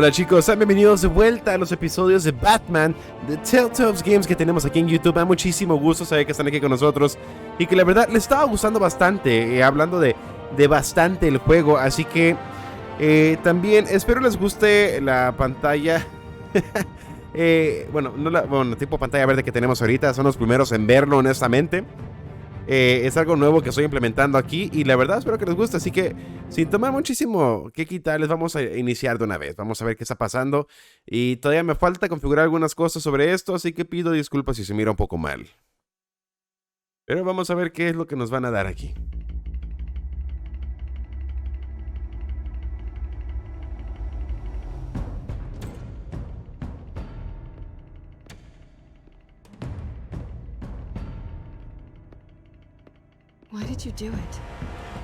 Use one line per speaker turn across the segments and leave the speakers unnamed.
Hola chicos, sean bienvenidos de vuelta a los episodios de Batman de Telltale Games que tenemos aquí en YouTube. Me da muchísimo gusto saber que están aquí con nosotros y que la verdad les estaba gustando bastante, hablando de bastante el juego. Así que también espero les guste la pantalla. Bueno, tipo pantalla verde que tenemos ahorita. Son los primeros en verlo, honestamente. Es algo nuevo que estoy implementando aquí y la verdad espero que les guste, así que sin tomar muchísimo que quitarles vamos a iniciar de una vez. Vamos a ver qué está pasando y todavía me falta configurar algunas cosas sobre esto, así que pido disculpas si se mira un poco mal, pero vamos a ver qué es lo que nos van a dar aquí.
Why did you do it?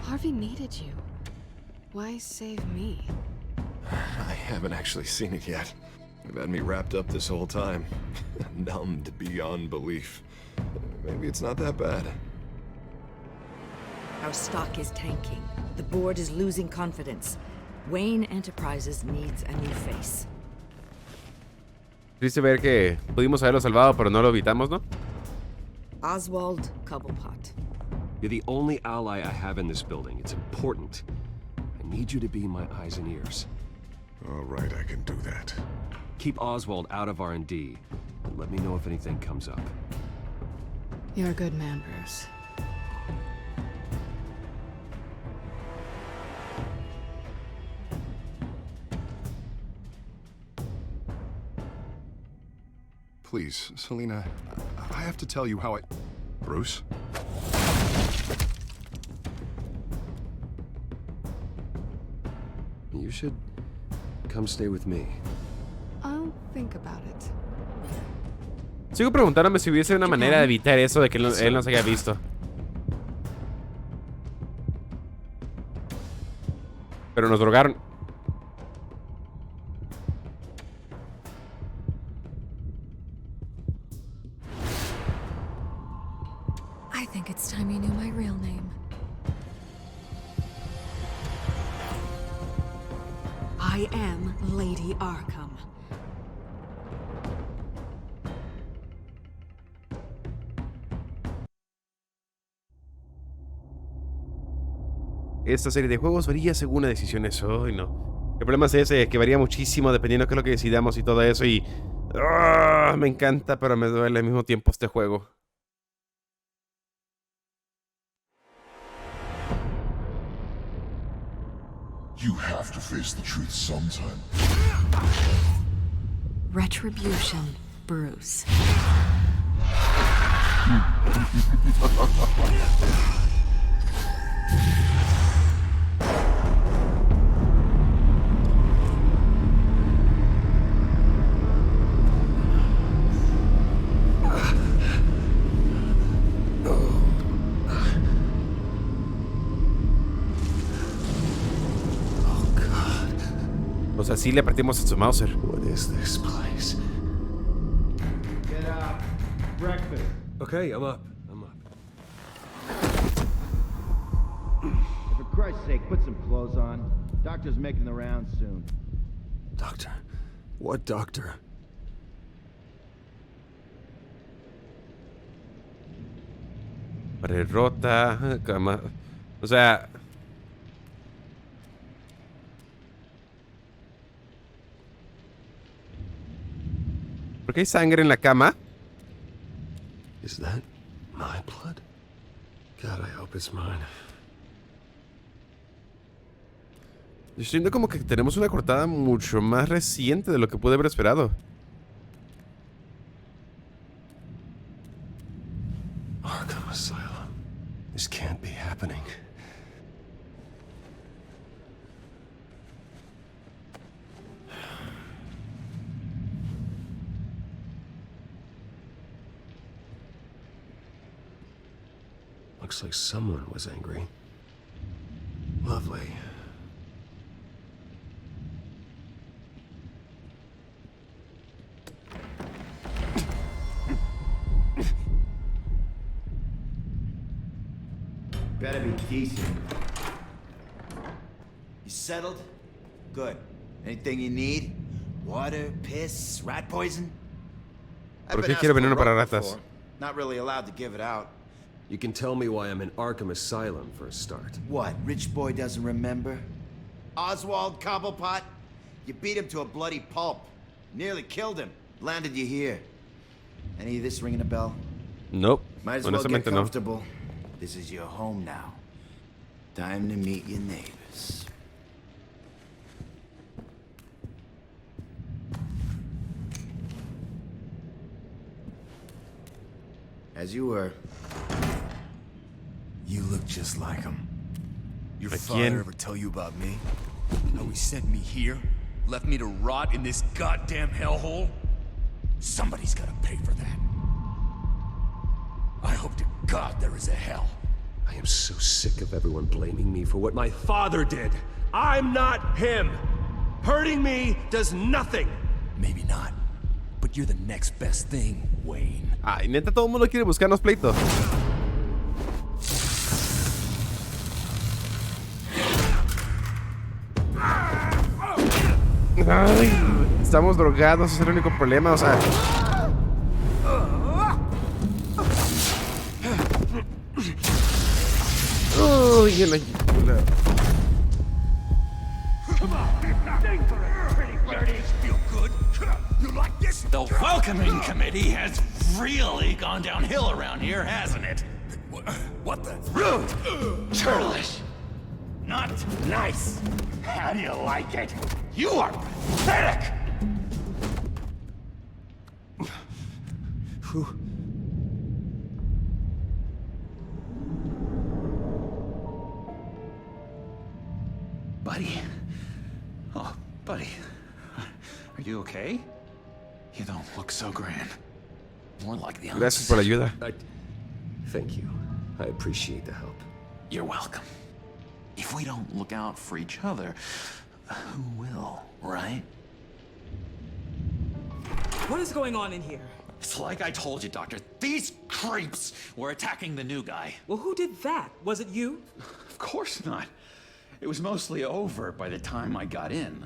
Harvey needed you. Why save me?
I haven't actually seen it yet. They've had me wrapped up this whole time. Numbed beyond belief. Maybe it's not that bad.
Our stock is tanking. The board is losing confidence. Wayne Enterprises needs a new face.
Triste ver que pudimos haberlo salvado, pero no lo evitamos, ¿no?
Oswald Cobblepot.
You're the only ally I have in this building. It's important. I need you to be my eyes and ears.
All right, I can do that.
Keep Oswald out of R&D, and let me know if anything comes up.
You're a good man, Bruce.
Please, Selina, I have to tell you how I... Bruce?
You should come stay with me.
I'll think about it.
Sigo preguntándome si hubiese una manera de evitar eso de que él no se haya visto. Pero nos drogaron.
I think it's time you knew my real name. I am Lady Arkaham.
Esta serie de juegos varía según las decisiones hoy, no. El problema es ese, que varía muchísimo dependiendo de qué es lo que decidamos y todo eso. Y me encanta, pero me duele al mismo tiempo este juego.
You have to face the truth sometime.
Retribution, Bruce.
O sea, sí le partimos a su Mauser.
What is this place?
Get up. Breakfast.
Okay, I'm up.
For Christ's sake, put some clothes on. Doctor's making the rounds soon.
Doctor? What doctor?
Pared rota, cama. O sea... ¿por qué hay sangre en la cama?
Is that my blood? God, I hope it's mine.
Yo siento como que tenemos una cortada mucho más reciente de lo que pude haber esperado.
Arkham Asylum. This can't be happening. Looks like someone was angry. Lovely.
Better be decent. You settled? Good. Anything you need?
Water, piss, rat poison?
¿Por qué quiere veneno para ratas?
Not really allowed to give it out.
You can tell me why I'm in Arkham Asylum for a start.
What, rich boy doesn't remember? Oswald Cobblepot? You beat him to a bloody pulp. Nearly killed him. Landed you here. Any of this ringing a bell?
Nope.
Might as well get
Honestamente no.
comfortable. This is your home now. Time to meet your neighbors. As you were.
You look just like him. Your
¿A
father
quién?
ever tell you about me? How he sent me here? Left me to rot in this goddamn hellhole? Somebody's gotta pay for that. I hope to God there is a hell.
I am so sick of everyone blaming me for what my father did. I'm not him. Hurting me does nothing.
Maybe not. But you're the next best thing, Wayne.
Ay, neta, todo el mundo quiere buscarnos pleito. Ay, estamos drogados, ese es el único problema, o sea. Uy, en la...
The welcoming committee has really gone downhill around here, hasn't it?
What the?
Rude! Churlish! Not nice! How do you like it? You are pathetic! Buddy? Oh, buddy. Are you okay? You don't look so grand. More like the
Gracias por la ayuda.
Thank you. I appreciate the help.
You're welcome. If we don't look out for each other, who will, right?
What is going on in here?
It's like I told you, Doctor. These creeps were attacking the new guy.
Well, who did that? Was it you?
Of course not. It was mostly over by the time I got in.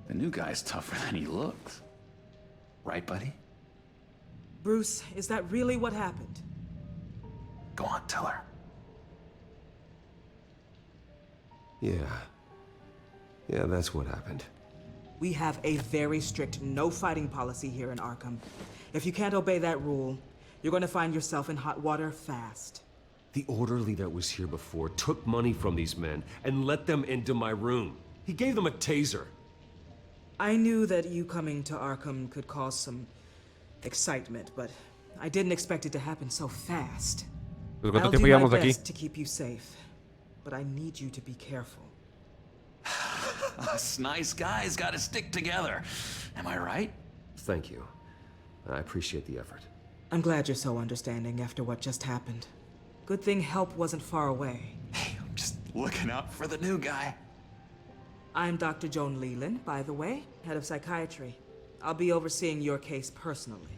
The new guy's tougher than he looks. Right, buddy?
Bruce, is that really what happened?
Go on, tell her.
Yeah, that's what happened.
We have a very strict no fighting policy here in Arkham. If you can't obey that rule, you're going to find yourself in hot water fast.
The orderly that was here before took money from these men and let them into my room. He gave them a taser.
I knew that you coming to Arkham could cause some excitement, but I didn't expect it to happen so fast.
Pues,
I'll
¿cuánto
do
tiempo
my
llevamos aquí?
best to keep you safe, but I need you to be careful.
Us nice guys gotta stick together. Am I right?
Thank you. I appreciate the effort.
I'm glad you're so understanding after what just happened. Good thing help wasn't far away.
Hey, I'm just looking out for the new guy.
I'm Dr. Joan Leland, by the way, head of psychiatry. I'll be overseeing your case personally.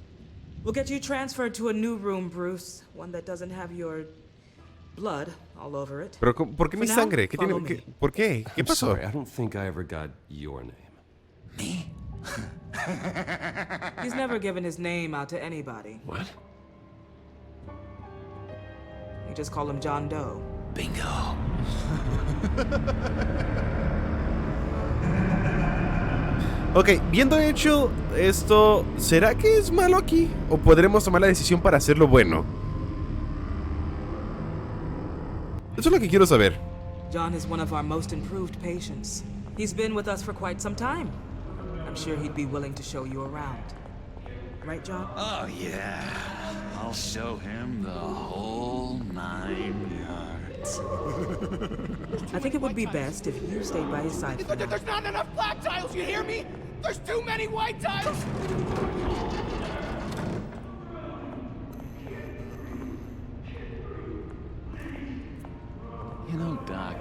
We'll get you transferred to a new room, Bruce. One that doesn't have your blood all over it.
Pero, ¿por qué mi
For now,
sangre? ¿Qué
follow
tiene?
me.
¿Por qué? ¿Qué
I'm
pasó?
sorry, I don't think I ever got your name.
Me?
He's never given his name out to anybody.
What?
You just call him John Doe.
Bingo.
Ok, viendo hecho esto, ¿será que es malo aquí? ¿O podremos tomar la decisión para hacerlo bueno? Eso es lo que quiero saber.
John is one of our most improved patients. He's been with us for quite some time. I'm sure he'd be willing to show you around. Right, John?
Oh, yeah. I'll show him the whole 9 yards.
I think it would be best if you stayed by his side for now.
There's not enough black tiles, you hear me? There's too many white tiles!
You know, Doc,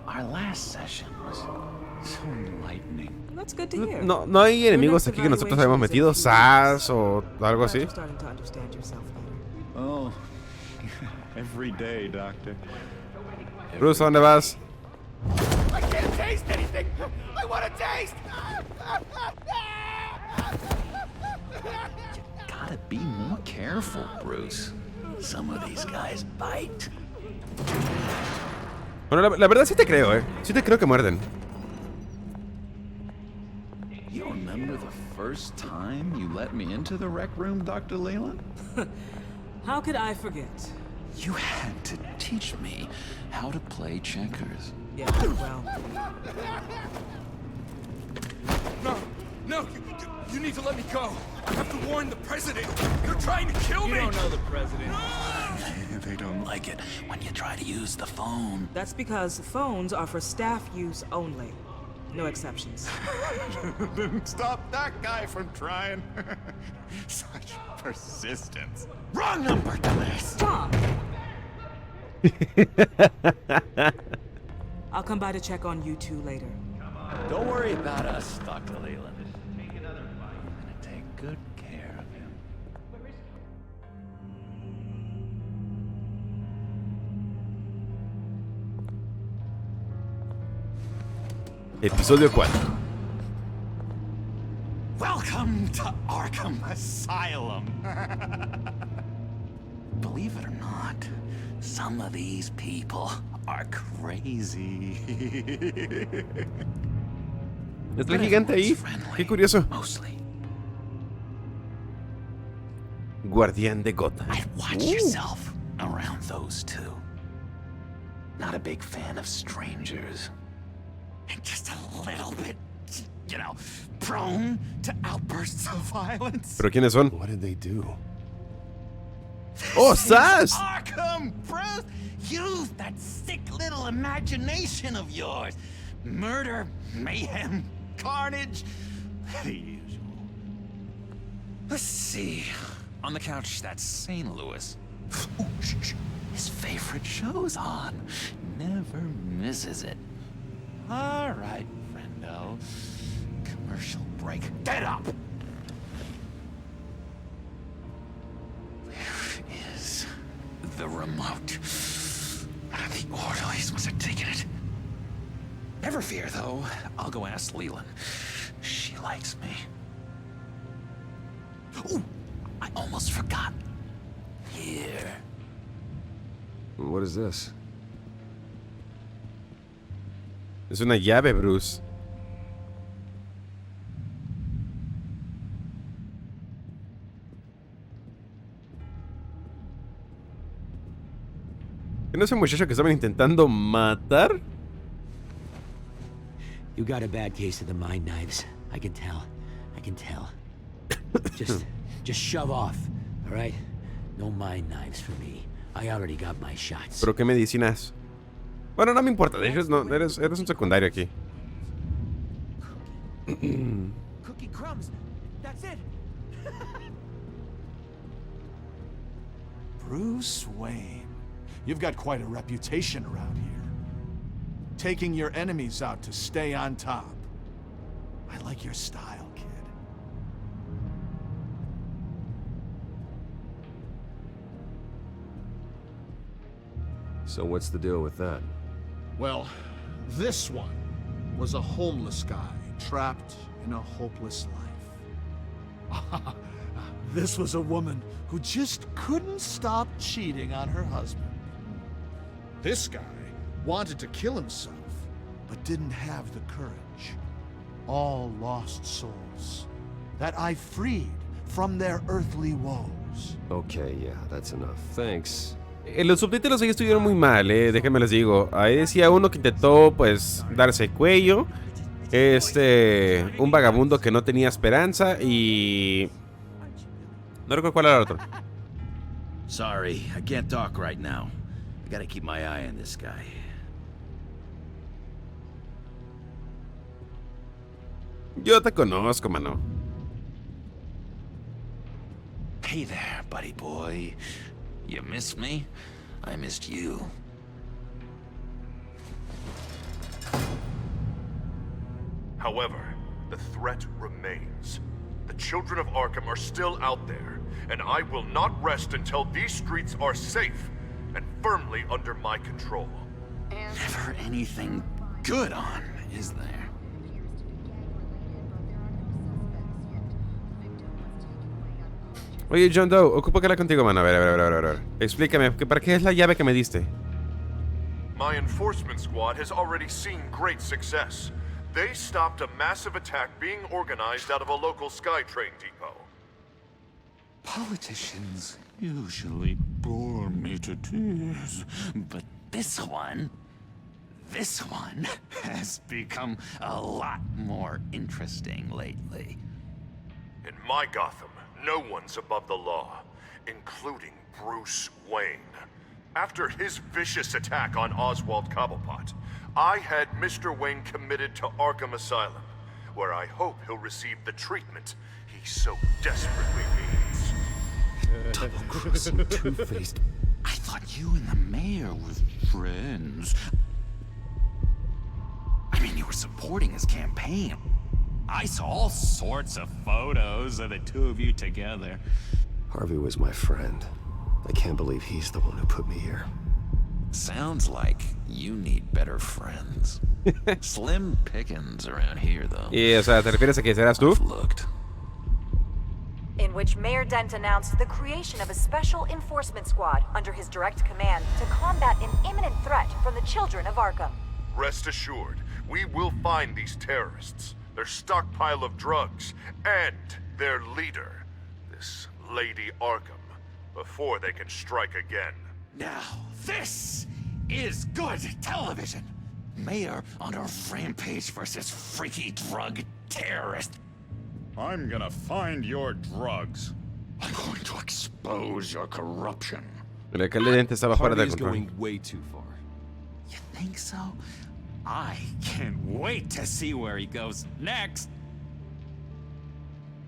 our last session was so enlightening.
That's good to hear.
No, no hay enemigos aquí que nosotros hayamos metido, SAS o algo así.
You're starting to understand yourself better.
Oh, every day, Doctor.
Bruce, ¿a dónde vas?
I can't taste anything! I want to taste!
Gotta be more careful, Bruce. Some of these guys bite.
Bueno, la verdad sí te creo, Sí te creo que muerden.
You remember the first time you let me into the rec room, Dr. Leland?
How could I forget?
You had to teach me how to play checkers.
Yeah, well...
No, you need to let me go. I have to warn the president. They're trying to kill me.
You don't know the president.
They don't like it when you try to use the phone.
That's because phones are for staff use only. No exceptions.
Didn't stop that guy from trying. Such persistence.
Wrong number, dumbass.
Stop! I'll come by to check on you two later.
Don't worry about us, Dr. Leland. I'm gonna take good care of him.
Episodio 4.
Welcome to Arkham Asylum.
Believe it or not, some of these people are crazy.
¿Está el gigante ahí? Qué curioso.
Mostly.
Guardián de Gothan.
Watch yourself around those two. Not a big fan of strangers.
And just a little bit, you know, prone to outbursts of violence.
¿Pero quiénes son?
What did they do?
¡Oh, Sas!
Arkham, Bruce! Use that sick little imagination of yours. Murder, mayhem, carnage, the usual.
Let's see. On the couch, that's St. Louis. Ooh, his favorite show's on. Never misses it. All right, friendo. Commercial break.
Get up!
Where is the remote? The orderlies must have taken it. Never fear, though. I'll go ask Leland. She likes me. Ooh, I almost forgot. Here.
What is this?
Es una llave, Bruce. ¿No es ese muchacho que estaban intentando matar?
You got a bad case of the mind knives. I can tell. I can tell. just shove off, all right? No mind knives for me. I already got my shots.
¿Pero qué medicinas? Bueno, no me importa. Eres un secundario aquí.
Cookie crumbs. That's it.
Bruce Wayne, you've got quite a reputation around here. Taking your enemies out to stay on top. I like your style, kid.
So what's the deal with that?
Well, this one was a homeless guy trapped in a hopeless life. This was a woman who just couldn't stop cheating on her husband. This guy wanted to kill himself, but didn't have the courage. All lost souls that I freed from their earthly woes.
Okay, yeah, that's enough. Thanks.
Los subtítulos ahí estuvieron muy mal, déjenme les digo. Ahí decía uno que intentó, pues, darse cuello. Un vagabundo que no tenía esperanza y... no recuerdo cuál era el otro.
Sorry, I can't talk right now. I gotta keep my eye on this guy.
Yo te conozco, mano.
Hey there, buddy boy. You missed me? I missed you.
However, the threat remains. The children of Arkham are still out there, and I will not rest until these streets are safe and firmly under my control.
Never anything good on, is there?
Oye, John Doe, ocupo que hablar contigo, mano. A ver. Explícame, ¿para qué es la llave que me diste?
My enforcement squad has already seen great success. They stopped a massive attack being organized out of a local SkyTrain depot.
Politicians usually bore me to tears, but this one has become a lot more interesting lately.
In my Gotham, no one's above the law, including Bruce Wayne. After his vicious attack on Oswald Cobblepot, I had Mr. Wayne committed to Arkham Asylum, where I hope he'll receive the treatment he so desperately needs.
Double-crossing, two-faced. I thought you and the mayor were friends. I mean, you were supporting his campaign. I saw all sorts of photos of the two of you together.
Harvey was my friend. I can't believe he's the one who put me here.
Sounds like you need better friends. Slim pickings around here, though.
Y, o sea, ¿te refieres a que serás tú?
Looked.
In which Mayor Dent announced the creation of a special enforcement squad under his direct command to combat an imminent threat from the children of Arkham.
Rest assured, we will find these terrorists, their stockpile of drugs, and their leader, this Lady Arkham, before they can strike again.
Now, this is good television. Mayor on a rampage versus freaky drug terrorist.
I'm gonna find your drugs.
I'm going to expose your corruption.
El alcalde de Dente estaba fuera de
Harvey's
control.
going way too far.
You think so? I can't wait to see where he goes next.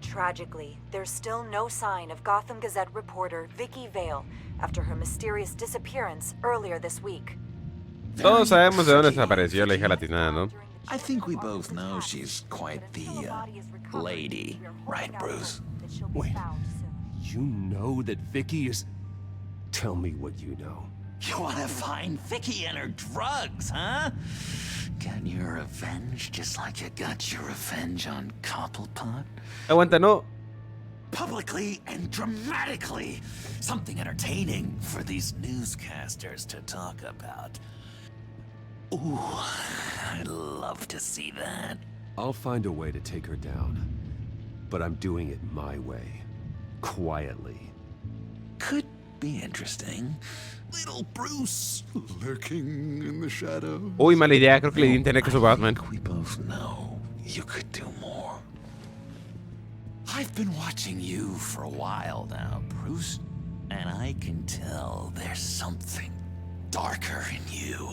Tragically, there's still no sign of Gotham Gazette reporter Vicky Vale after her mysterious disappearance earlier this week.
Todos sabemos de dónde desapareció la hija latina, ¿no?
I think we both know she's quite the lady, right, Bruce?
Wait, you know that Vicky is... Tell me what you know.
You want to find Vicky and her drugs, huh? Get your revenge just like you got your revenge on Cobblepot?
Aguanta, no.
Publicly and dramatically. Something entertaining for these newscasters to talk about. Ooh, I'd love to see that.
I'll find a way to take her down. But I'm doing it my way. Quietly.
Could be interesting. Little Bruce lurking in the shadows.
Uy, mala idea, creo que le di internet que su Batman.
We both know you could do more. I've been watching you for a while now, Bruce, and I can tell there's something darker in you.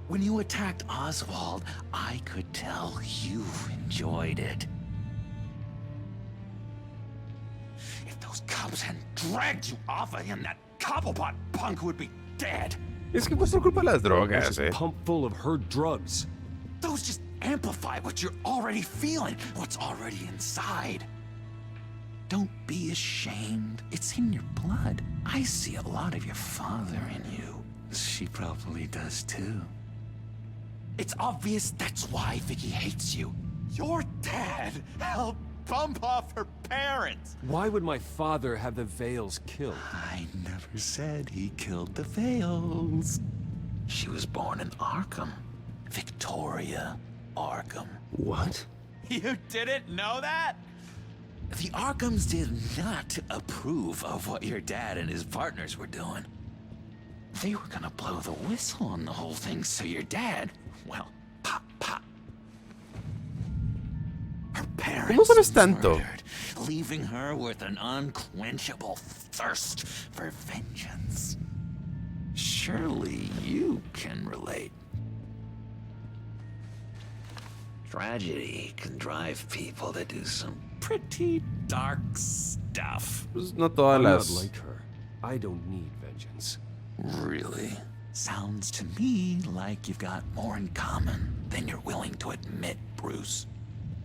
When you attacked Oswald, I could tell you enjoyed it. If those cops hadn't dragged you off of him, that Cobblepot punk would be dead.
Es que fue por culpa de las drogas, eh.
Pump full of her drugs.
Those just amplify what you're already feeling, what's already inside. Don't be ashamed. It's in your blood. I see a lot of your father in you. She probably does too. It's obvious that's why Vicky hates you. Your dad helped bump off her parents.
Why would my father have the Vales killed?
I never said he killed the Vales. She was born in Arkham. Victoria Arkham.
What?
You didn't know that? The Arkhams did not approve of what your dad and his partners were doing. They were gonna blow the whistle on the whole thing, so your dad, well, pop. Her parents murdered, leaving her with an unquenchable thirst for vengeance. Surely you can relate. Tragedy can drive people to do some pretty dark stuff.
Pues no todas
I'm
las...
not like her. I don't need vengeance.
Really? Sounds to me like you've got more in common than you're willing to admit, Bruce.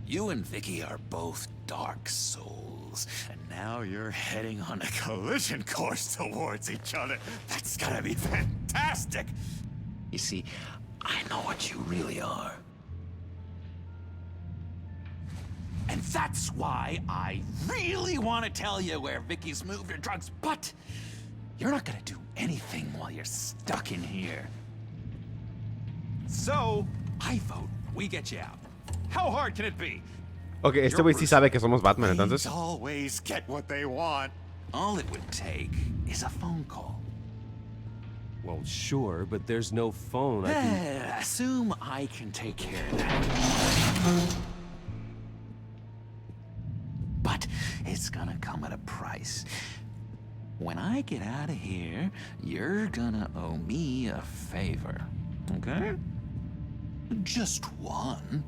You and Vicky are both dark souls, and now you're heading on a collision course towards each other. That's gotta be fantastic! You see, I know what you really are. And that's why I really want to tell you where Vicky's moved her drugs, but you're not gonna do anything while you're stuck in here. So, I vote we get you out. How hard can it be?
Ok, este güey sí sabe que somos Batman, entonces.
Always get what they want. All it would take is a phone call.
Well, sure, but there's no phone.
Assume I can take care of that. But it's gonna come at a price. When I get out of here, you're gonna owe me a favor, okay? Just one.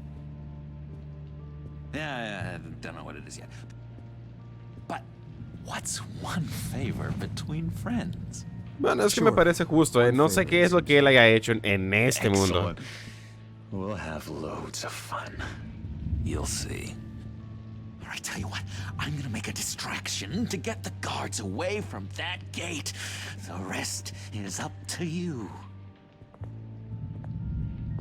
Yeah, I don't know what it is yet. But what's one favor between friends?
Bueno, es que me parece justo, ¿eh? No sé qué es lo que él haya hecho en este mundo.
We'll have loads of fun. You'll see. All right, tell you what, I'm gonna make a distraction to get the guards away from that gate. The rest is up to you.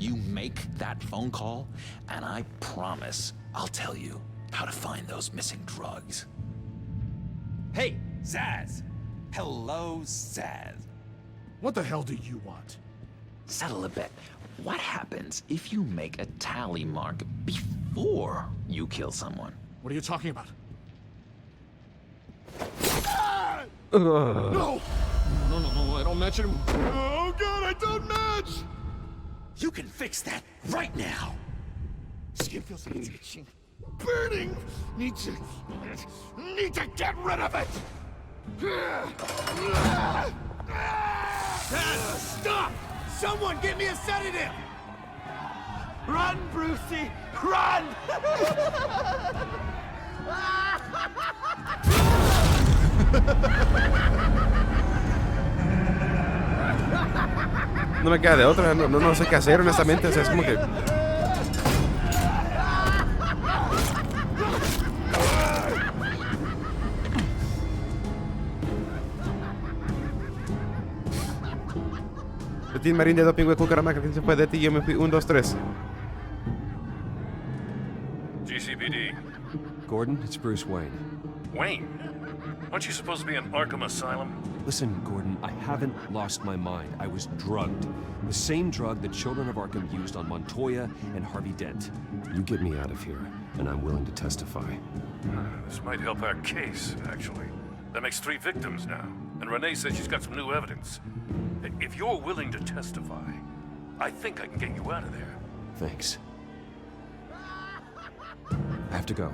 You make that phone call, and I promise I'll tell you how to find those missing drugs. Hey, Zaz. Hello, Zaz.
What the hell do you want?
Settle a bet. What happens if you make a tally mark before you kill someone?
What are you talking about?
No!
No, I don't match him. Oh god, I don't match!
You can fix that right now.
Skin feels like it's itching. Burning! Need to get rid of it!
Stop! Someone get me a sedative! Run, Brucey! Run!
No me queda de otra, no sé qué hacer, honestamente. O sea, es como que... Team Marín de doping, güey, cucaramaca, ¿quién se fue de ti? Yo me fui 1, 2, 3.
GCPD.
Gordon, it's Bruce Wayne.
Wayne? Aren't you supposed to be in Arkham Asylum?
Listen, Gordon, I haven't lost my mind. I was drugged. The same drug the children of Arkham used on Montoya and Harvey Dent. You get me out of here, and I'm willing to testify.
This might help our case, actually. That makes 3 victims now, and Renee says she's got some new evidence. If you're willing to testify, I think I can get you out of there.
Thanks. I have to go.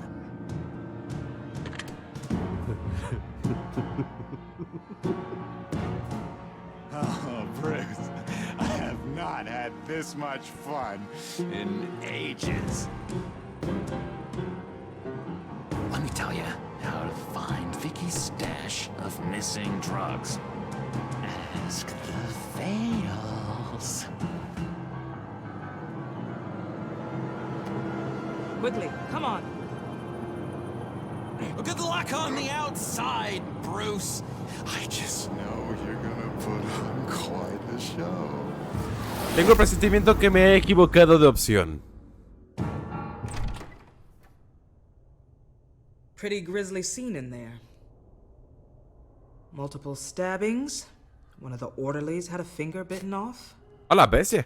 Oh, Bruce, I have not had this much fun in ages.
Let me tell you how to find Vicky's stash of missing drugs. Ask the Fails.
Quickly, come on.
Good luck on the outside, Bruce.
I just know you're gonna put on quite a show.
Tengo el presentimiento que me he equivocado de opción.
Pretty grisly scene in there. Multiple stabbings. One of the orderlies had a finger bitten off.
A la bestia.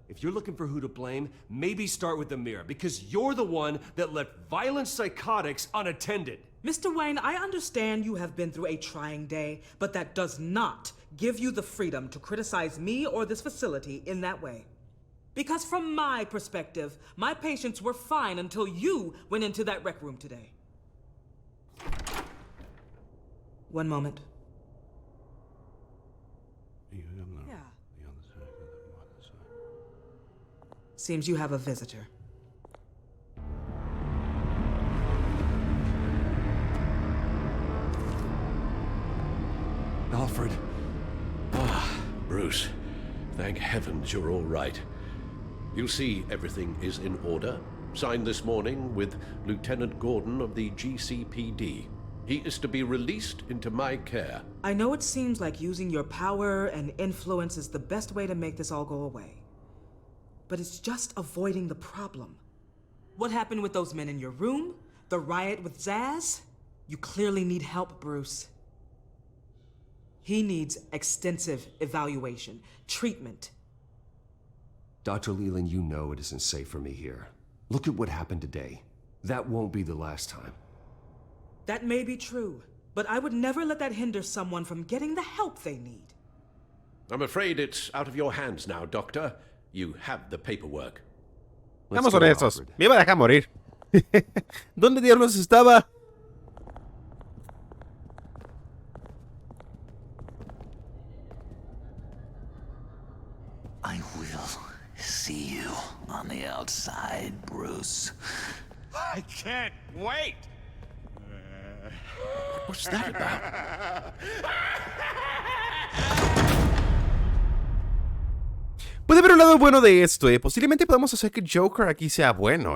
If you're looking for who to blame, maybe start with the mirror, because you're the one that left violent psychotics unattended.
Mr. Wayne, I understand you have been through a trying day, but that does not give you the freedom to criticize me or this facility in that way. Because from my perspective, my patients were fine until you went into that rec room today. One moment. Yeah. Seems you have a visitor.
Alfred. Ah, Bruce. Thank heavens you're all right. You see, everything is in order. Signed this morning with Lieutenant Gordon of the GCPD. He is to be released into my care.
I know it seems like using your power and influence is the best way to make this all go away. but it's just avoiding the problem. What happened with those men in your room? The riot with Zaz? You clearly need help, Bruce. He needs extensive evaluation, treatment.
Dr. Leland, you know it isn't safe for me here. Look at what happened today. That won't be the last time.
That may be true, but I would never let that hinder someone from getting the help they need.
I'm afraid it's out of your hands now, Doctor. You have the paperwork.
Seamos honestos. Me iba a dejar morir. ¿Dónde diablos estaba?
I will see you on the outside, Bruce.
I can't wait!
What's that about?
Puede haber un lado bueno de esto, Posiblemente podamos hacer que Joker aquí sea bueno,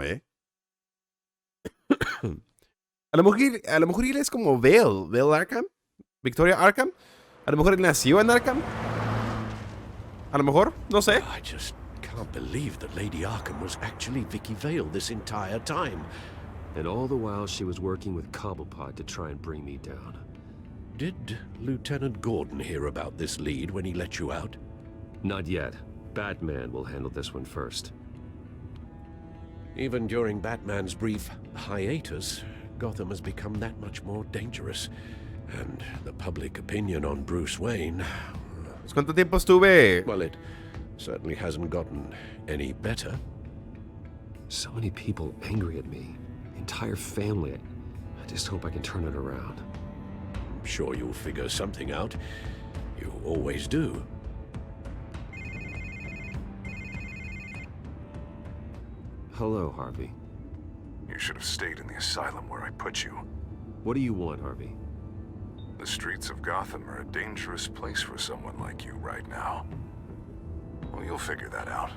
A lo mejor él es como Vale Arkaham, Victoria Arkaham. A lo mejor él nació en Arkaham. A lo mejor, no sé.
I just can't believe that Lady Arkaham was actually Vicky Vale this entire time.
And all the while she was working with Cobblepot to try and bring me down.
Did Lieutenant Gordon hear about this lead when he let you out?
Not yet. Batman will handle this one first.
Even during Batman's brief hiatus, Gotham has become that much more dangerous. And the public opinion on Bruce Wayne...
¿Cuánto tiempo estuve?
Well, it certainly hasn't gotten any better.
So many people angry at me. The entire family. I just hope I can turn it around.
I'm sure you'll figure something out. You always do.
Hello, Harvey.
You should have stayed in the asylum where I put you.
What do you want, Harvey?
The streets of Gotham are a dangerous place for someone like you right now. Well, you'll figure that out.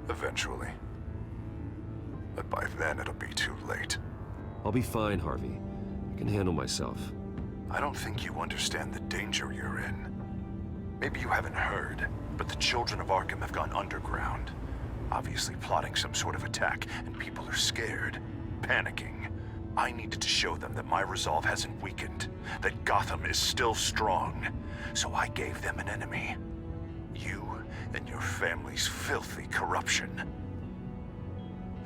Eventually. But by then, it'll be too late.
I'll be fine, Harvey. I can handle myself.
I don't think you understand the danger you're in. Maybe you haven't heard, but the children of Arkham have gone underground. Obviously plotting some sort of attack, and people are scared, panicking. I needed to show them that my resolve hasn't weakened, that Gotham is still strong. So I gave them an enemy. You and your family's filthy corruption.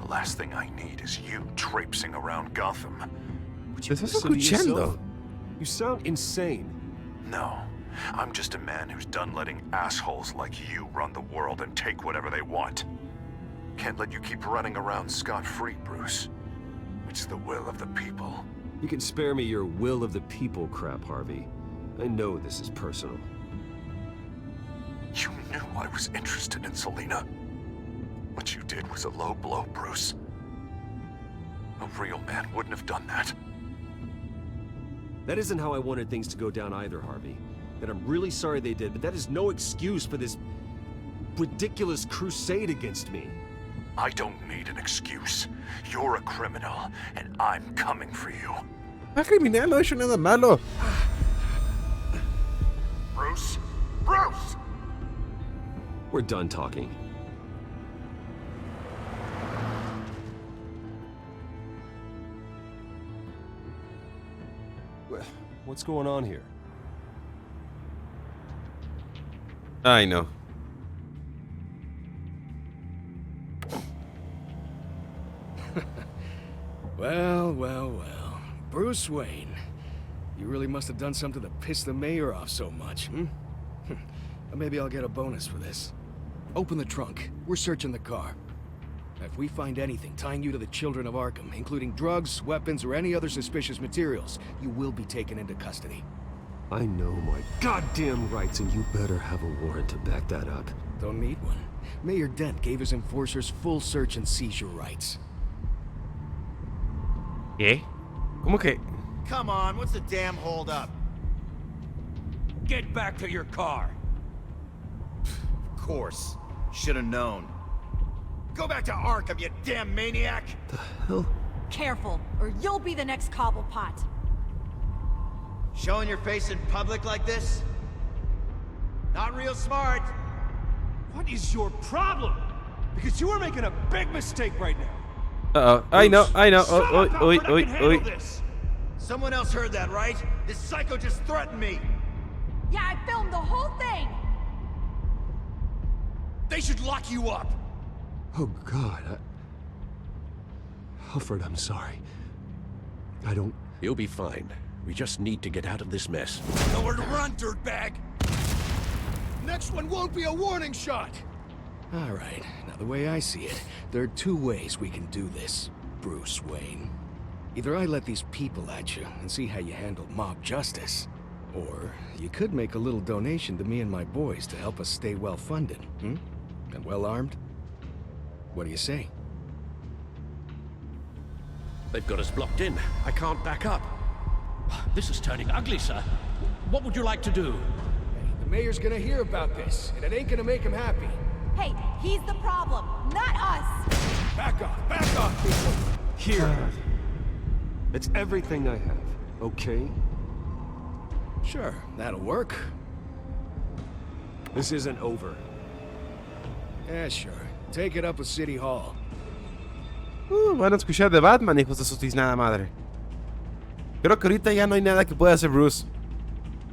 The last thing I need is you traipsing around Gotham.
¿Qué estás escuchando? You sound insane.
No, I'm just a man who's done letting assholes like you run the world and take whatever they want. Can't let you keep running around scot-free, Bruce. It's the will of the people.
You can spare me your will of the people crap, Harvey. I know this is personal.
You knew I was interested in Selina. What you did was a low blow, Bruce. A real man wouldn't have done that.
That isn't how I wanted things to go down either, Harvey. And I'm really sorry they did, but that is no excuse for this ridiculous crusade against me.
I don't need an excuse. You're a criminal, and I'm coming for you.
Ah, criminal, no he hecho nada malo.
Bruce? Bruce!
We're done talking. What's going on here?
I know.
Well. Bruce Wayne. You really must have done something to piss the mayor off so much, hmm? Maybe I'll get a bonus for this. Open the trunk. We're searching the car. If we find anything tying you to the children of Arkham, including drugs, weapons, or any other suspicious materials, you will be taken into custody.
I know my goddamn rights, and you better have a warrant to back that up.
Don't need one. Mayor Dent gave his enforcers full search and seizure rights.
¿Qué? ¿Cómo que?
Come on, what's the damn holdup?
Get back to your car.
Of course. Should have known. Go back to Arkham, you damn maniac!
The hell?
Careful, or you'll be the next Cobblepot.
Showing your face in public like this? Not real smart.
What is your problem?
Because you are making a big mistake right now.
Uh-oh. I know. Oi.
Someone else heard that, right? This psycho just threatened me.
Yeah, I filmed the whole thing.
They should lock you up.
Oh, God. Alfred, I'm sorry. I don't...
You'll be fine. We just need to get out of this mess.
Nowhere to run, dirtbag.
Next one won't be a warning shot.
All right, now the way I see it, there are two ways we can do this, Bruce Wayne. Either I let these people at you and see how you handle mob justice, or you could make a little donation to me and my boys to help us stay well-funded, And well-armed? What do you say?
They've got us blocked in. I can't back up. This is turning ugly, sir. What would you like to do?
Hey, the mayor's gonna hear about this, and it ain't gonna make him happy.
Hey, he's the problem, not us.
Back off, people.
Here. It's everything I have, okay?
Sure, that'll work.
This isn't over.
Yeah, sure. Take it up with City Hall.
Van a escuchar de Batman, hijos de su tiznada madre. Creo que ahorita ya no hay nada que pueda hacer Bruce.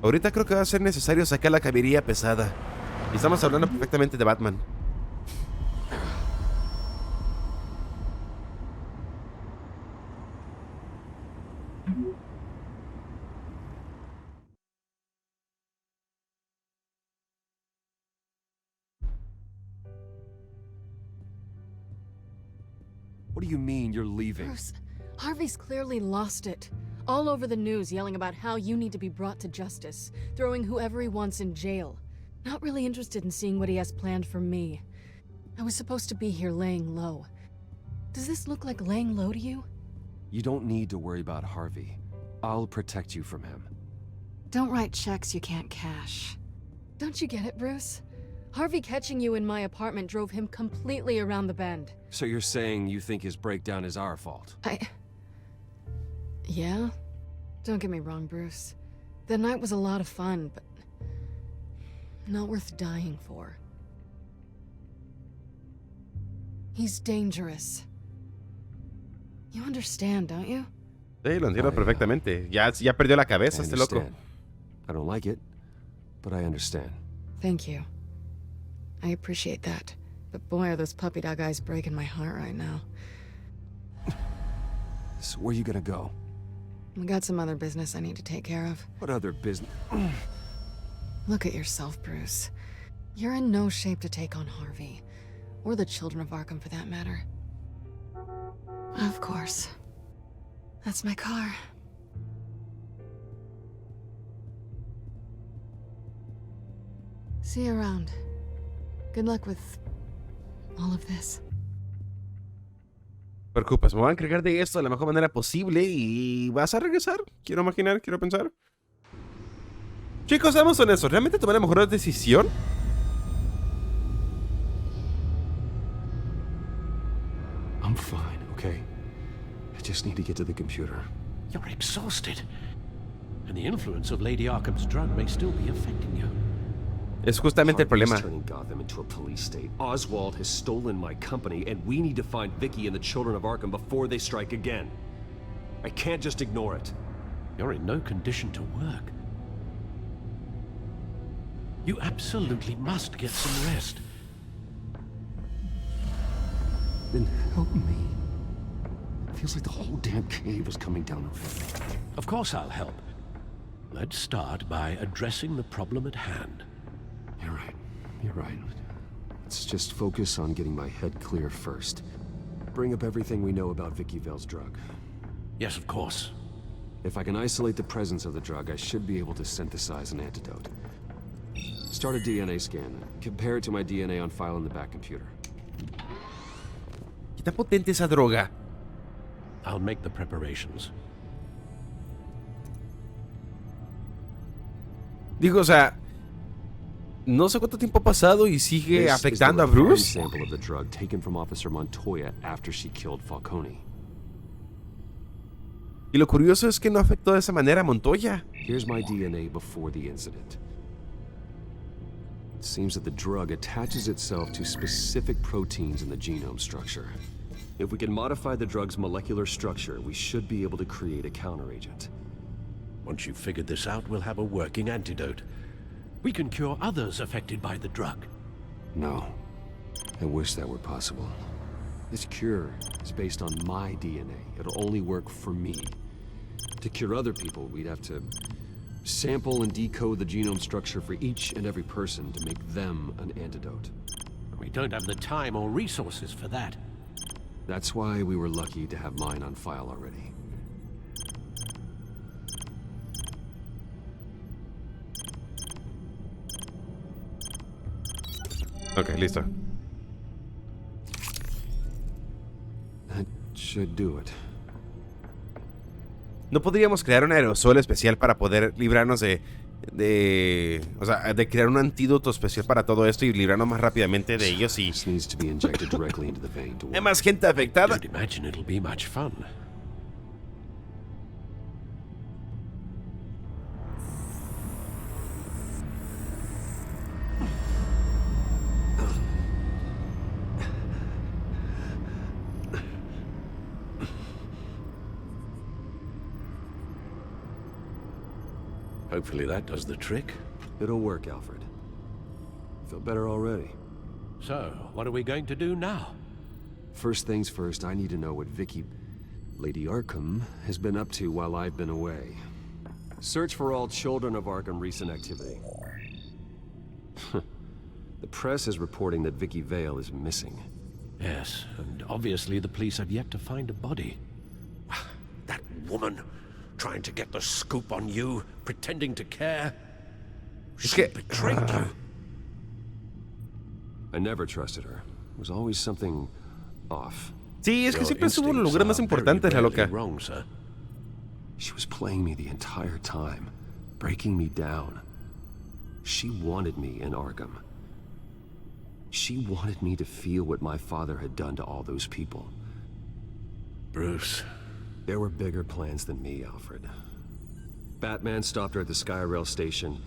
Ahorita creo que va a ser necesario sacar la caballería pesada. Y estamos hablando perfectamente de Batman.
What do you mean you're leaving?
Bruce, Harvey's clearly lost it. All over the news yelling about how you need to be brought to justice, throwing whoever he wants in jail. Not really interested in seeing what he has planned for me. I was supposed to be here laying low. Does this look like laying low to you?
You don't need to worry about Harvey. I'll protect you from him.
Don't write checks you can't cash. Don't you get it, Bruce? Harvey catching you in my apartment drove him completely around the bend.
So you're saying you think his breakdown is our fault?
Yeah? Don't get me wrong, Bruce. The night was a lot of fun, but not worth dying for. He's dangerous. You understand, don't you?
Sí, lo entiendo perfectamente. Ya perdió la cabeza este loco.
I don't like it, but I understand.
Thank you. I appreciate that. But boy, are those puppy dog eyes breaking my heart right now.
So where are you gonna go?
I got some other business I need to take care of.
What other business?
Look at yourself, Bruce. You're in no shape to take on Harvey. Or the children of Arkham, for that matter. Of course. That's my car. See you around. Good luck with all of this.
No te preocupes, me voy a encargar de esto de la mejor manera posible y vas a regresar. Quiero imaginar, quiero pensar. Chicos, seamos honestos, ¿realmente tomé la mejor decisión?
I'm fine, okay? I just need to get to the computer.
You're exhausted. And the influence of Lady Arkham's drug may still be affecting you.
Es justamente el problema.
Turning Gotham into a police state. Oswald has stolen my company, and we need to find Vicky and the children of Arkham before they strike again. I can't just ignore it.
You're in no condition to work. You absolutely must get some rest.
Then help me. It feels like the whole damn cave is coming down on me.
Of course I'll help. Let's start by addressing the problem at hand.
You're right. Let's just focus on getting my head clear first. Bring up everything we know about Vicky Vale's drug.
Yes, of course.
If I can isolate the presence of the drug, I should be able to synthesize an antidote. Start a DNA scan. Compare it to my DNA on file in the back computer.
¿Qué tan potente esa droga?
I'll make the preparations.
Digo, o sea, no sé cuánto tiempo ha pasado y sigue afectando a Bruce.
Sample of the drug taken from Officer Montoya after she killed Falcone.
Y lo curioso es que no afectó de esa manera a Montoya.
Here's my DNA before the incident. It seems that the drug attaches itself to specific proteins in the genome structure. If we can modify the drug's molecular structure, we should be able to create a counteragent.
Once you've figured this out, we'll have a working antidote. We can cure others affected by the drug.
No. I wish that were possible. This cure is based on my DNA. It'll only work for me. To cure other people, we'd have to sample and decode the genome structure for each and every person to make them an antidote.
We don't have the time or resources for that.
That's why we were lucky to have mine on file already.
Ok, listo.
That should do it.
¿No podríamos crear un aerosol especial para poder librarnos de crear un antídoto especial para todo esto y librarnos más rápidamente de ellos y hay más gente afectada?
Hopefully that does the trick.
It'll work, Alfred. Feel better already.
So, what are we going to do now?
First things first, I need to know what Lady Arkaham, has been up to while I've been away. Search for all children of Arkham recent activity. The press is reporting that Vicky Vale is missing.
Yes, and obviously the police have yet to find a body. That woman, trying to get the scoop on you, pretending to care. She betrayed you.
I never trusted her. There was always something off.
Sí, es que siempre estuvo en los lugares más importantes, la loca.
Wrong, sir.
She was playing me the entire time, breaking me down. She wanted me in Arkham. She wanted me to feel what my father had done to all those people.
Bruce.
There were bigger plans than me, Alfred. Batman stopped her at the Skyrail station,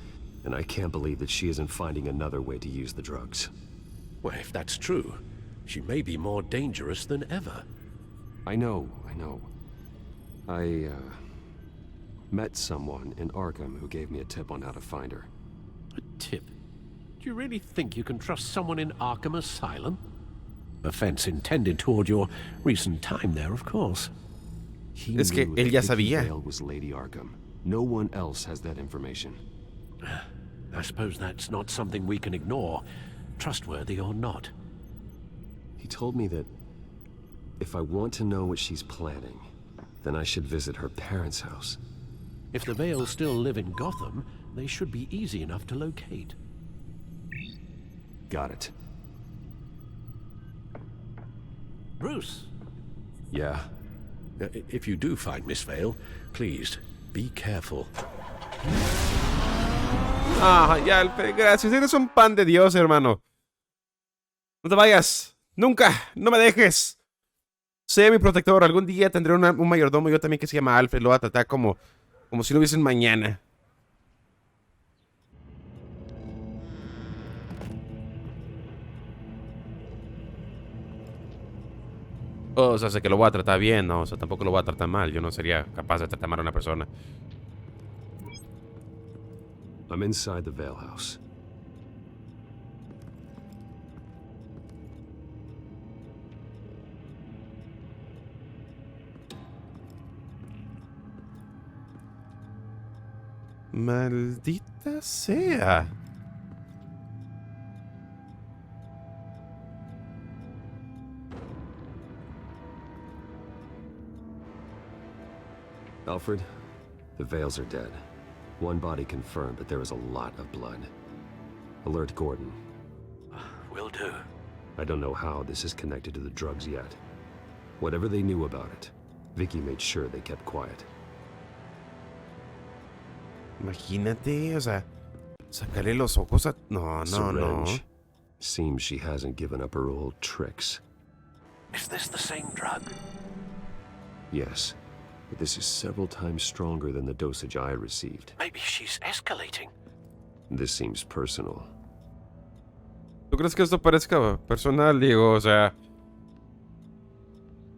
and I can't believe that she isn't finding another way to use the drugs.
Well, if that's true, she may be more dangerous than ever.
I know. I met someone in Arkham who gave me a tip on how to find her.
A tip? Do you really think you can trust someone in Arkham Asylum? Offense intended toward your recent time there, of course.
Es que él ya sabía.
Vale was Lady Arkaham. No one else has that information.
I suppose that's not something we can ignore, trustworthy or not.
He told me that if I want to know what she's planning, then I should visit her parents' house.
If the Vales still live in Gotham, they should be easy enough to locate.
Got it.
Bruce?
Yeah?
If you do find Miss Vale, please, be careful.
Ah, ya, gracias. Eres un pan de Dios, hermano. No te vayas. Nunca. No me dejes. Sé mi protector. Algún día tendré un mayordomo yo también que se llama Alfred. Lo voy a tratar como si no hubiesen mañana. O sea, sé que lo voy a tratar bien, ¿no? O sea, tampoco lo voy a tratar mal. Yo no sería capaz de tratar mal a una persona.
I'm inside the Vale house.
Maldita sea.
Alfred, the Vales are dead. One body confirmed, but there is a lot of blood. Alert Gordon.
Will do.
I don't know how this is connected to the drugs yet. Whatever they knew about it, Vicky made sure they kept quiet.
Imagínate, o sea, sacarle los ojos a... No.
Seems she hasn't given up her old tricks.
Is this the same drug?
Yes. But this is several times stronger than the dosage I received.
Maybe she's escalating.
This seems personal.
¿Tú crees que esto parezca personal? Digo, o sea...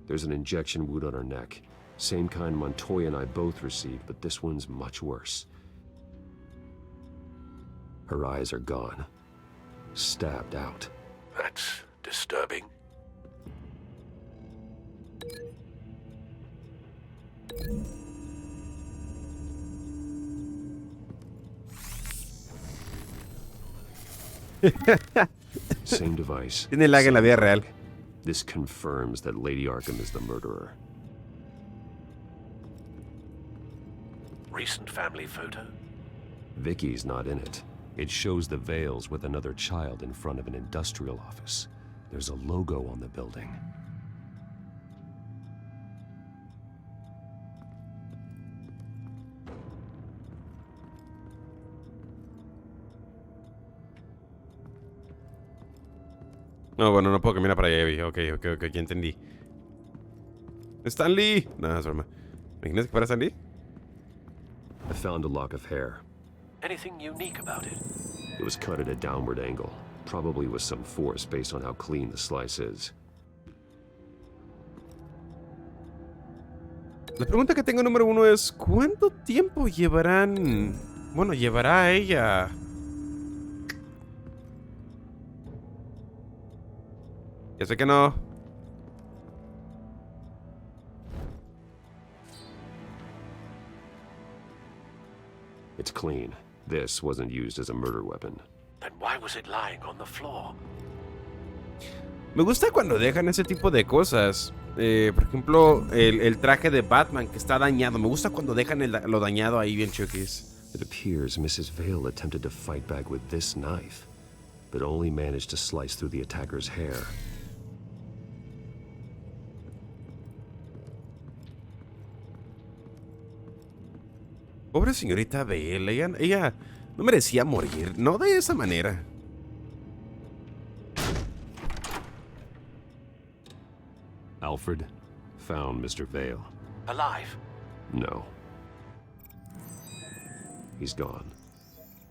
There's an injection wound on her neck. Same kind Montoya and I both received, but this one's much worse. Her eyes are gone. Stabbed out.
That's disturbing.
Same device.
Tiene lag en la vida real.
This confirms that Lady Arkham is the murderer.
Recent family photo?
Vicky's not in it. It shows the Vales with another child in front of an industrial office. There's a logo on the building.
No, bueno, no puedo caminar para allá. Ok, ya entendí. ¡Stanley! No, es broma. ¿Me imaginas que para Stanley?
I found a lock of hair.
Anything unique about it?
It was cut at a downward angle, probably with some force based on how clean the slice is.
La pregunta que tengo número 1 es ¿cuánto tiempo llevarán? Bueno, llevará ella. Ya sé que no.
It's clean. This wasn't used as a murder weapon.
Then why was it lying on the floor?
Me gusta cuando dejan ese tipo de cosas. Por ejemplo, el traje de Batman que está dañado. Me gusta cuando dejan lo dañado ahí bien chuquis.
It appears Mrs. Vale attempted to fight back with this knife, but only managed to slice through the attacker's hair.
Pobre señorita Bale, ella no merecía morir, no de esa manera.
Alfred found Mr. Vale.
Alive?
No. He's gone.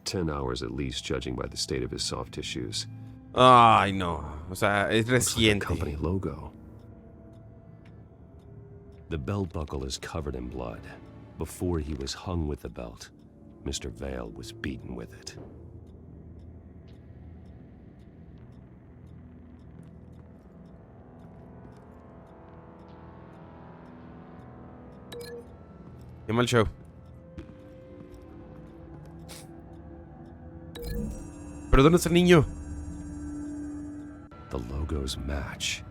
10 hours at least, judging by the state of his soft tissues.
Ay, no. O sea, es reciente.
Looks like a company logo. The belt buckle is covered in blood. Before he was hung with the belt, Mr. Vale was beaten with it.
Qué mal show. ¿Pero dónde está el niño?
The logos match.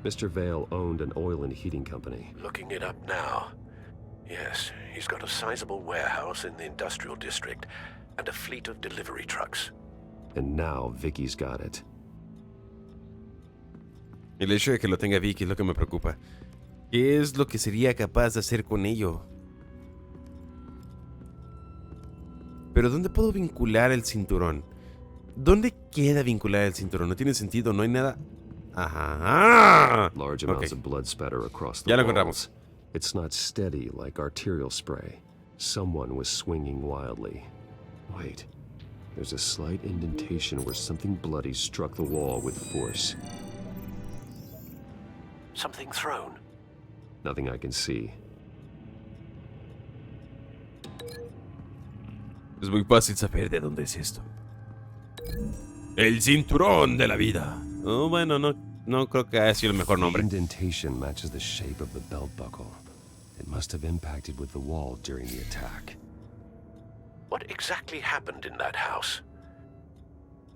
Mr. Vale owned an oil and heating company.
Looking it up now. Yes, he's got a sizable warehouse in the industrial district and a fleet of delivery trucks.
And now Vicky's got it.
El hecho de que lo tenga Vicky es lo que me preocupa. ¿Qué es lo que sería capaz de hacer con ello? Pero ¿dónde puedo vincular el cinturón? ¿Dónde queda vincular el cinturón? No tiene sentido, no hay nada. Ajá.
Large amounts of blood spatter across the
ya lo
walls.
encontramos.
It's not steady like arterial spray. Someone was swinging wildly. Wait, there's a slight indentation where something bloody struck the wall with force.
Something thrown?
Nothing I can see.
Es muy fácil saber de dónde es esto. El cinturón de la vida. Oh, bueno, no creo que haya sido el mejor nombre.
The indentation matches the shape of the belt buckle. It must have impacted with the wall during the attack.
What exactly happened in that house?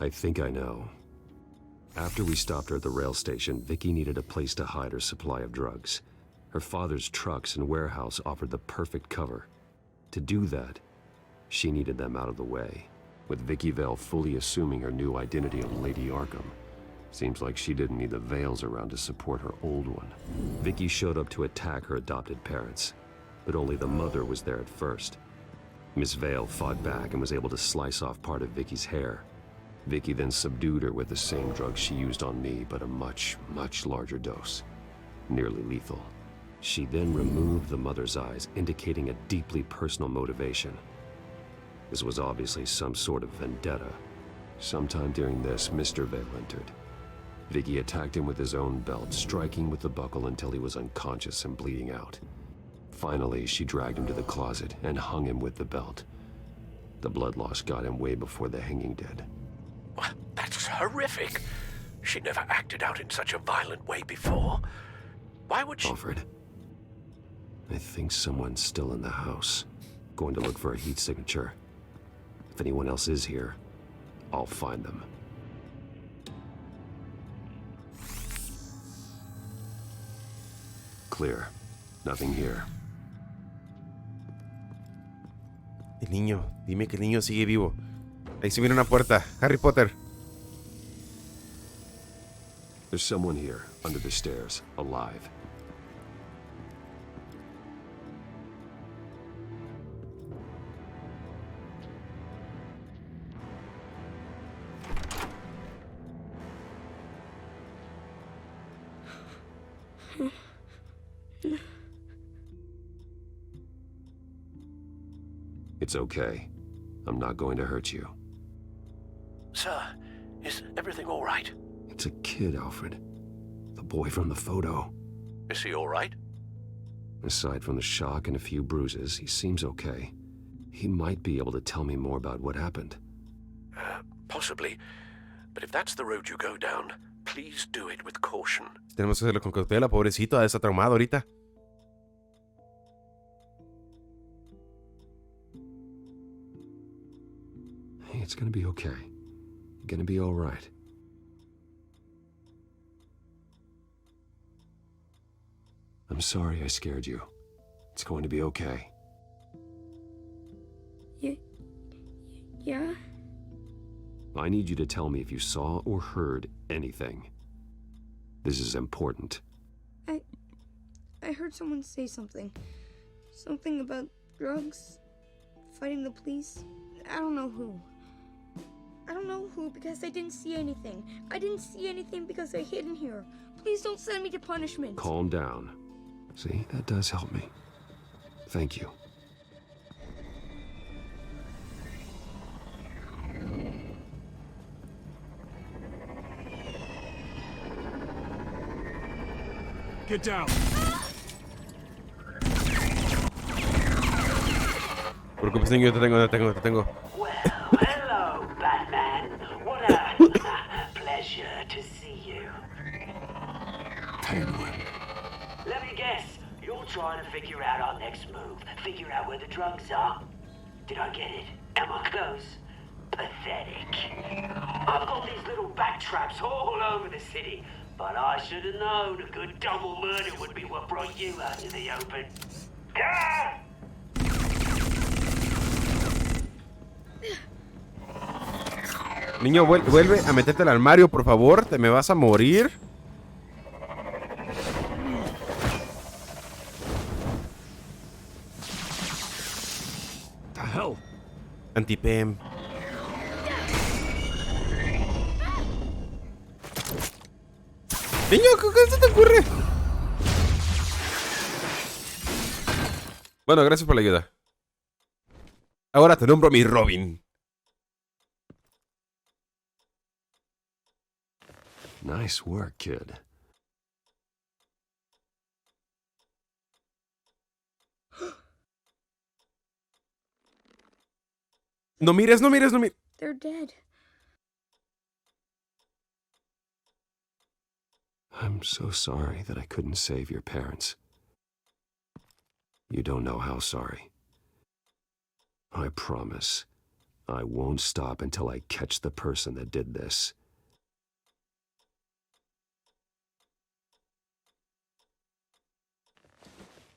I think I know. After we stopped her at the rail station, Vicky needed a place to hide her supply of drugs. Her father's trucks and warehouse offered the perfect cover. To do that, she needed them out of the way, with Vicky Vale fully assuming her new identity of Lady Arkham. Seems like she didn't need the Vales around to support her old one. Vicky showed up to attack her adopted parents, but only the mother was there at first. Miss Vale fought back and was able to slice off part of Vicky's hair. Vicky then subdued her with the same drug she used on me, but a much, much larger dose. Nearly lethal. She then removed the mother's eyes, indicating a deeply personal motivation. This was obviously some sort of vendetta. Sometime during this, Mr. Vale entered. Vicky attacked him with his own belt, striking with the buckle until he was unconscious and bleeding out. Finally, she dragged him to the closet and hung him with the belt. The blood loss got him way before the hanging did.
Well, that's horrific. She never acted out in such a violent way before. Why would she...
Alfred, I think someone's still in the house. Going to look for a heat signature. If anyone else is here, I'll find them. Clear. Nothing here.
El niño. Dime que el niño sigue vivo. Ahí se viene una puerta. Harry Potter.
There's someone here, under the stairs, alive. It's okay. I'm not going to hurt you.
Sir, is everything all right?
It's a kid, Alfred. The boy from the photo.
Is he all right?
Aside from the shock and a few bruises, he seems okay. He might be able to tell me more about what happened.
Possibly. But if that's the road you go down, please do it with caution.
Tenemos que hacerlo con cautela, pobrecito, está traumado ahorita.
Hey, it's gonna be okay. Gonna be all right. I'm sorry I scared you. It's going to be okay.
Yeah?
I need you to tell me if you saw or heard anything. This is important.
I heard someone say something. Something about drugs, fighting the police. I don't know who. I don't know who because I didn't see anything. I didn't see anything because I hid in here. Please don't send me to punishment.
Calm down. See, that does help me. Thank you.
Get down.
Preocupes, niño, te tengo.
Well, hello, Batman. What a pleasure to see you.
Penguin.
Let me guess. You're trying to figure out our next move. Figure out where the drugs are. Did I get it? Am I close? Pathetic. I've got these little bat traps all over the city. But I should have known a good double murder would be what brought you out in the open. Ah!
Niño, vuelve a meterte al armario, por favor. Te me vas a morir.
The hell?
Anti-PM. Niño, ¿qué se te ocurre? Bueno, gracias por la ayuda. Ahora te nombro mi Robin.
Nice work, kid.
No mires.
They're dead.
I'm so sorry that I couldn't save your parents. You don't know how sorry. I promise, I won't stop until I catch the person that did this.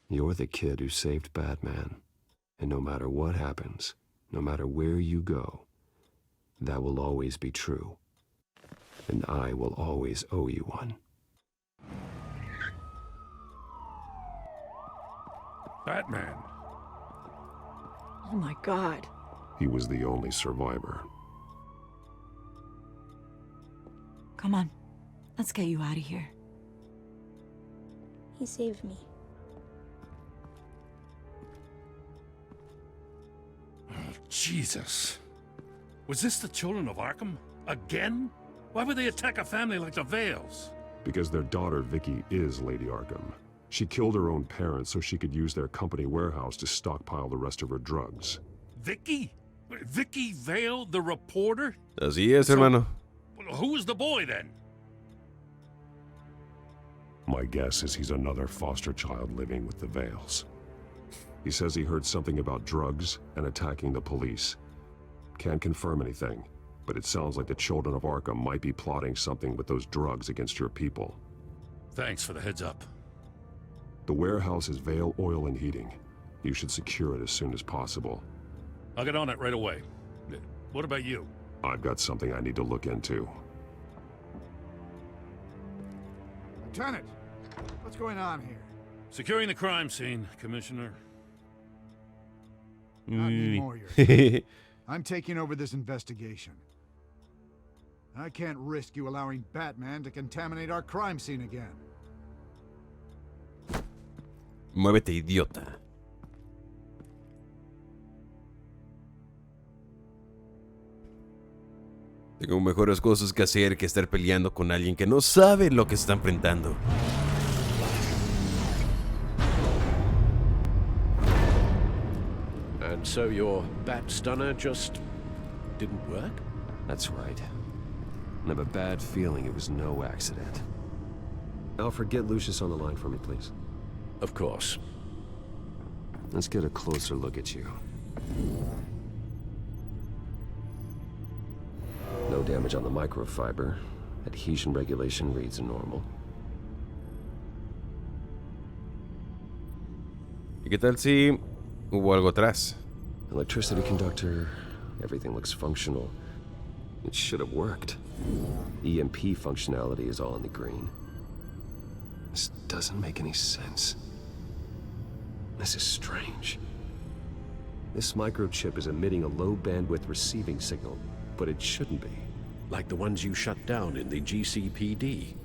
You're the kid who saved Batman. And no matter what happens, no matter where you go, that will always be true. And I will always owe you one.
Batman.
Oh my God.
He was the only survivor.
Come on. Let's get you out of here.
He saved me.
Oh, Jesus.
Was this the children of Arkham? Again? Why would they attack a family like the Vales?
Because their daughter, Vicky, is Lady Arkham. She killed her own parents so she could use their company warehouse to stockpile the rest of her drugs.
Vicky? Vicky Vale, the reporter?
Así es, hermano.
Who was the boy then?
My guess is he's another foster child living with the Vales. He says he heard something about drugs and attacking the police. Can't confirm anything, but it sounds like the children of Arkham might be plotting something with those drugs against your people.
Thanks for the heads up.
The warehouse is Vale Oil and Heating. You should secure it as soon as possible.
I'll get on it right away. What about you?
I've got something I need to look into.
Lieutenant, what's going on here?
Securing the crime scene, Commissioner.
Not anymore, you're I'm taking over this investigation. I can't risk you allowing Batman to contaminate our crime scene again.
Muévete, idiota. Tengo mejores cosas que hacer que estar peleando con alguien que no sabe lo que está enfrentando.
And so your bat stunner just didn't work?
That's right. I have a bad feeling it was no accident. Alfred, get Lucius on the line for me, please.
Of course.
Let's get a closer look at you. No damage on the microfiber. Adhesion regulation reads normal.
¿Y qué tal si hubo algo atrás?
Electricity conductor. Everything looks functional. It should have worked. EMP functionality is all in the green. This doesn't make any sense. This is strange. This microchip is emitting a low bandwidth receiving signal, but it shouldn't be.
Like the ones you shut down in the GCPD?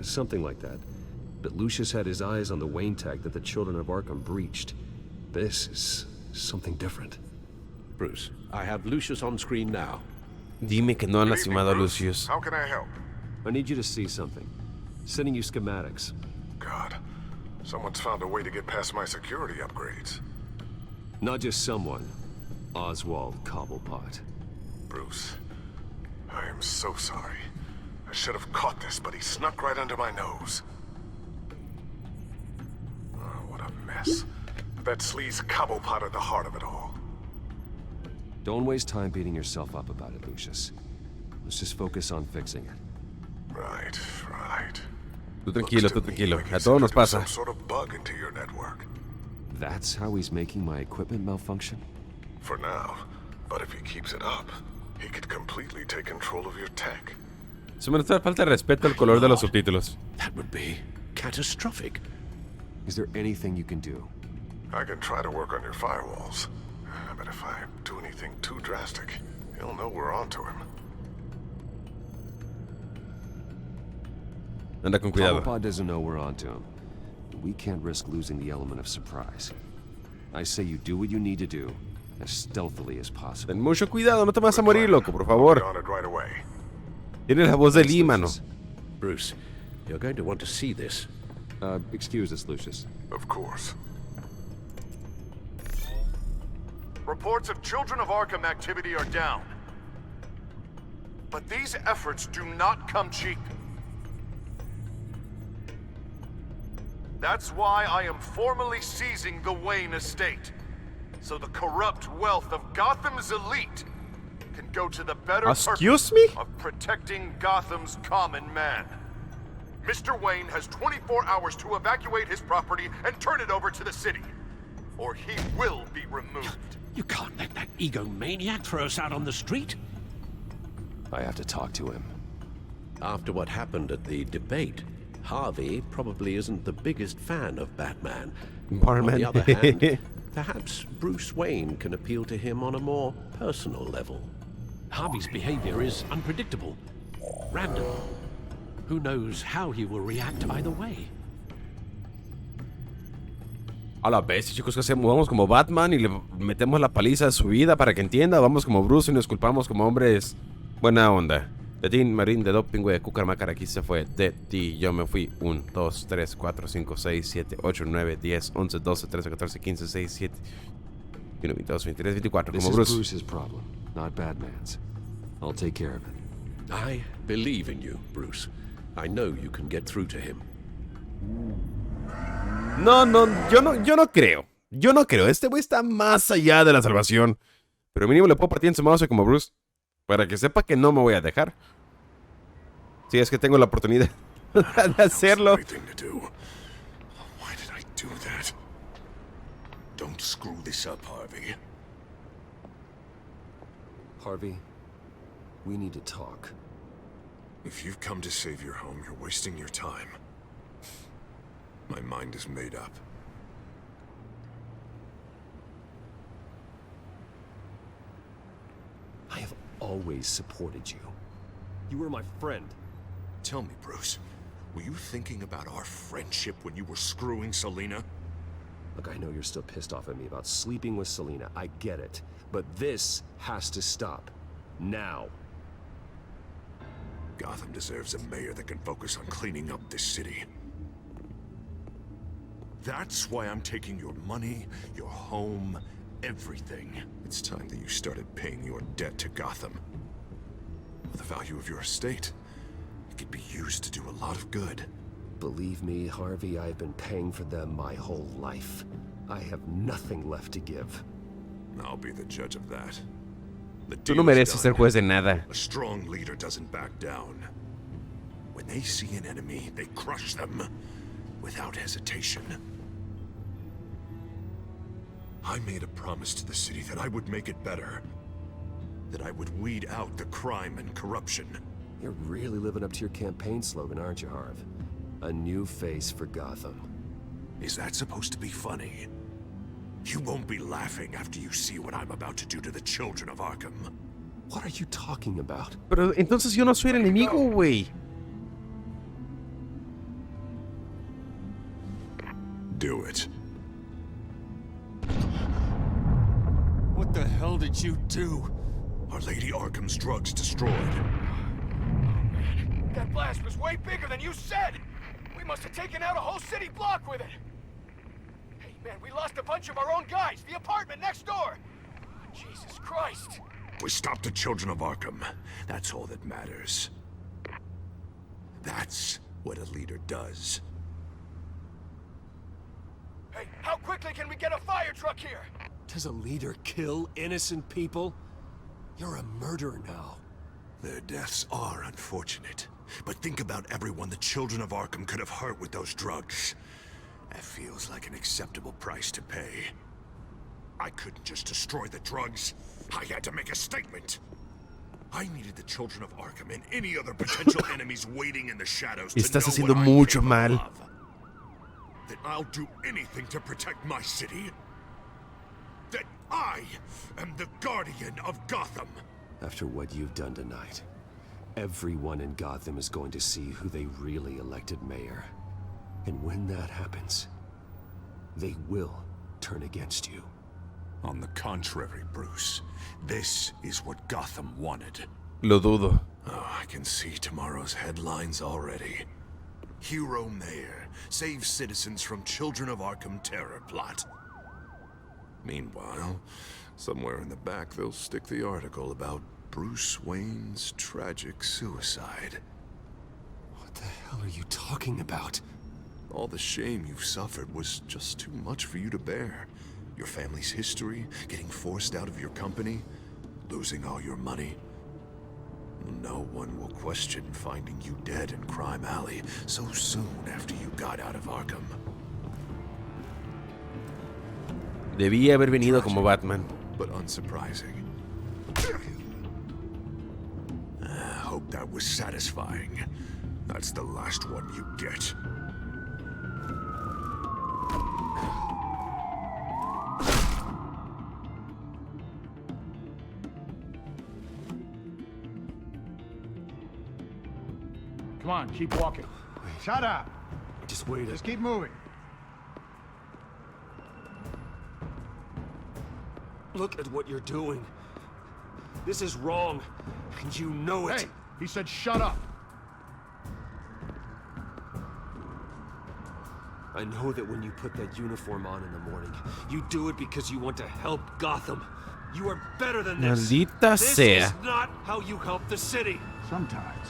Something like that. But Lucius had his eyes on the Wayne tag that the children of Arkham breached. This is something different.
Bruce, I have Lucius on screen now.
Dime que no han lastimado a Lucius.
How can I help?
I need you to see something. Sending you schematics.
God, someone's found a way to get past my security upgrades.
Not just someone. Oswald Cobblepot.
Bruce, I am so sorry. I should have caught this, but he snuck right under my nose. Oh, what a mess. That sleaze Cobblepot at the heart of it all.
Don't waste time beating yourself up about it, Lucius. Let's just focus on fixing it.
Right, right.
Tú tranquilo. A todos nos pasa.
Some sort of bug into your network.
That's how he's making my equipment malfunction?
For now. But if he keeps it up, he could completely take control of your tech.
Se me nota falta de respeto al color de los subtítulos.
That would be catastrophic.
Is there anything you can do?
I can try to work on your firewalls. But if I do anything too drastic, he'll know we're onto him.
Anda con cuidado.
Cobblepot doesn't know we're onto him. We can't risk losing the element of surprise. I say you do what you need to do, as stealthily as possible.
Ten mucho cuidado, no te vas a morir, loco, por favor. Tiene la voz de Límano.
Bruce, you're going to want to see this.
Excuse us, Lucius.
Of course.
Reports of Children of Arkham activity are down. But these efforts do not come cheap. That's why I am formally seizing the Wayne estate, so the corrupt wealth of Gotham's elite can go to the better purpose of protecting Gotham's common man. Mr. Wayne has 24 hours to evacuate his property and turn it over to the city, or he will be removed.
You can't let that egomaniac throw us out on the street.
I have to talk to him.
After what happened at the debate, Harvey probably isn't the biggest fan of Batman.
Barman.
On the other hand, perhaps Bruce Wayne can appeal to him on a more personal level. Harvey's behavior is unpredictable, random. Who knows how he will react either way?
A la bestia, chicos, ¿qué hacemos? ¿Vamos como Batman y le metemos la paliza de su vida para que entienda? ¿Vamos como Bruce y nos culpamos como hombres buena onda? De ti, Marín, de Doping, güey, de Cucarmacar, aquí se fue. De ti, yo me fui. 1, 2, 3, 4, 5, 6, 7, 8, 9, 10, 11, 12, 13, 14, 15, 16, 17, 21, 22, 23, 24, como Bruce.
This is Bruce's problem, not Batman's. I'll take care of it.
I believe in you, Bruce. I know you can get through to him.
No, yo no creo. Yo no creo. Este güey está más allá de la salvación. Pero mínimo le puedo partir en su mouse como Bruce. Para que sepa que no me voy a dejar. Si es que tengo la oportunidad de hacerlo.
Why did I do that? Don't screw this up, Harvey.
Harvey, we need to talk.
If you've come to save your home, you're wasting your time. My mind is made up.
I have always supported you. You were my friend.
Tell me, Bruce, were you thinking about our friendship when you were screwing Selina?
Look, I know you're still pissed off at me about sleeping with Selina. I get it. But this has to stop. Now.
Gotham deserves a mayor that can focus on cleaning up this city. That's why I'm taking your money, your home, everything. It's time that you started paying your debt to Gotham. The value of your estate, it could be used to do a lot of good.
Believe me, Harvey, I've been paying for them my whole life. I have nothing left to give.
I'll be the judge of that.
Tú no mereces ser juez de nada.
A strong leader doesn't back down. When they see an enemy, they crush them without hesitation. I made a promise to the city that I would make it better. That I would weed out the crime and corruption.
You're really living up to your campaign slogan, aren't you, Harv? A new face for Gotham.
Is that supposed to be funny? You won't be laughing after you see what I'm about to do to the children of Arkham.
What are you talking about?
Pero entonces yo no soy el enemigo, güey.
Do it.
What the hell did you do?
Our Lady Arkham's drugs destroyed.
That blast was way bigger than you said! We must have taken out a whole city block with it! Hey, man, we lost a bunch of our own guys! The apartment next door! Oh, Jesus Christ!
We stopped the children of Arkham. That's all that matters. That's what a leader does.
Hey, how quickly can we get a fire truck here?
Does a leader kill innocent people? You're a murderer now.
Their deaths are unfortunate. But think about everyone the children of Arkham could have hurt with those drugs. That feels like an acceptable price to pay. I couldn't just destroy the drugs. I had to make a statement. I needed the children of Arkham and any other potential enemies waiting in the shadows to
Estás
know
haciendo
what
mucho
I'm
mal.
capable of. That I'll do anything to protect my city. That I am the guardian of Gotham.
After what you've done tonight, everyone in Gotham is going to see who they really elected mayor. And when that happens, they will turn against you.
On the contrary, Bruce, this is what Gotham wanted.
Lo dudo.
Oh, I can see tomorrow's headlines already. Hero Mayor saves citizens from Children of Arkham terror plot. Meanwhile, somewhere in the back they'll stick the article about Bruce Wayne's tragic suicide.
What the hell are you talking about?
All the shame you've suffered was just too much for you to bear. Your family's history, getting forced out of your company, losing all your money. No one will question finding you dead in Crime Alley so soon after you got out of Arkham.
Debía haber venido como Batman.
But unsurprising. I hope that was satisfying. That's the last one you get.
Come on, keep walking. Shut up.
Just wait.
Just keep moving. Look at what you're doing. This is wrong, and you know it.
Hey, he said shut up.
I know that when you put that uniform on in the morning, you do it because you want to help Gotham. You are better than this.
Maldita
This
sea.
is not how you help the city.
Sometimes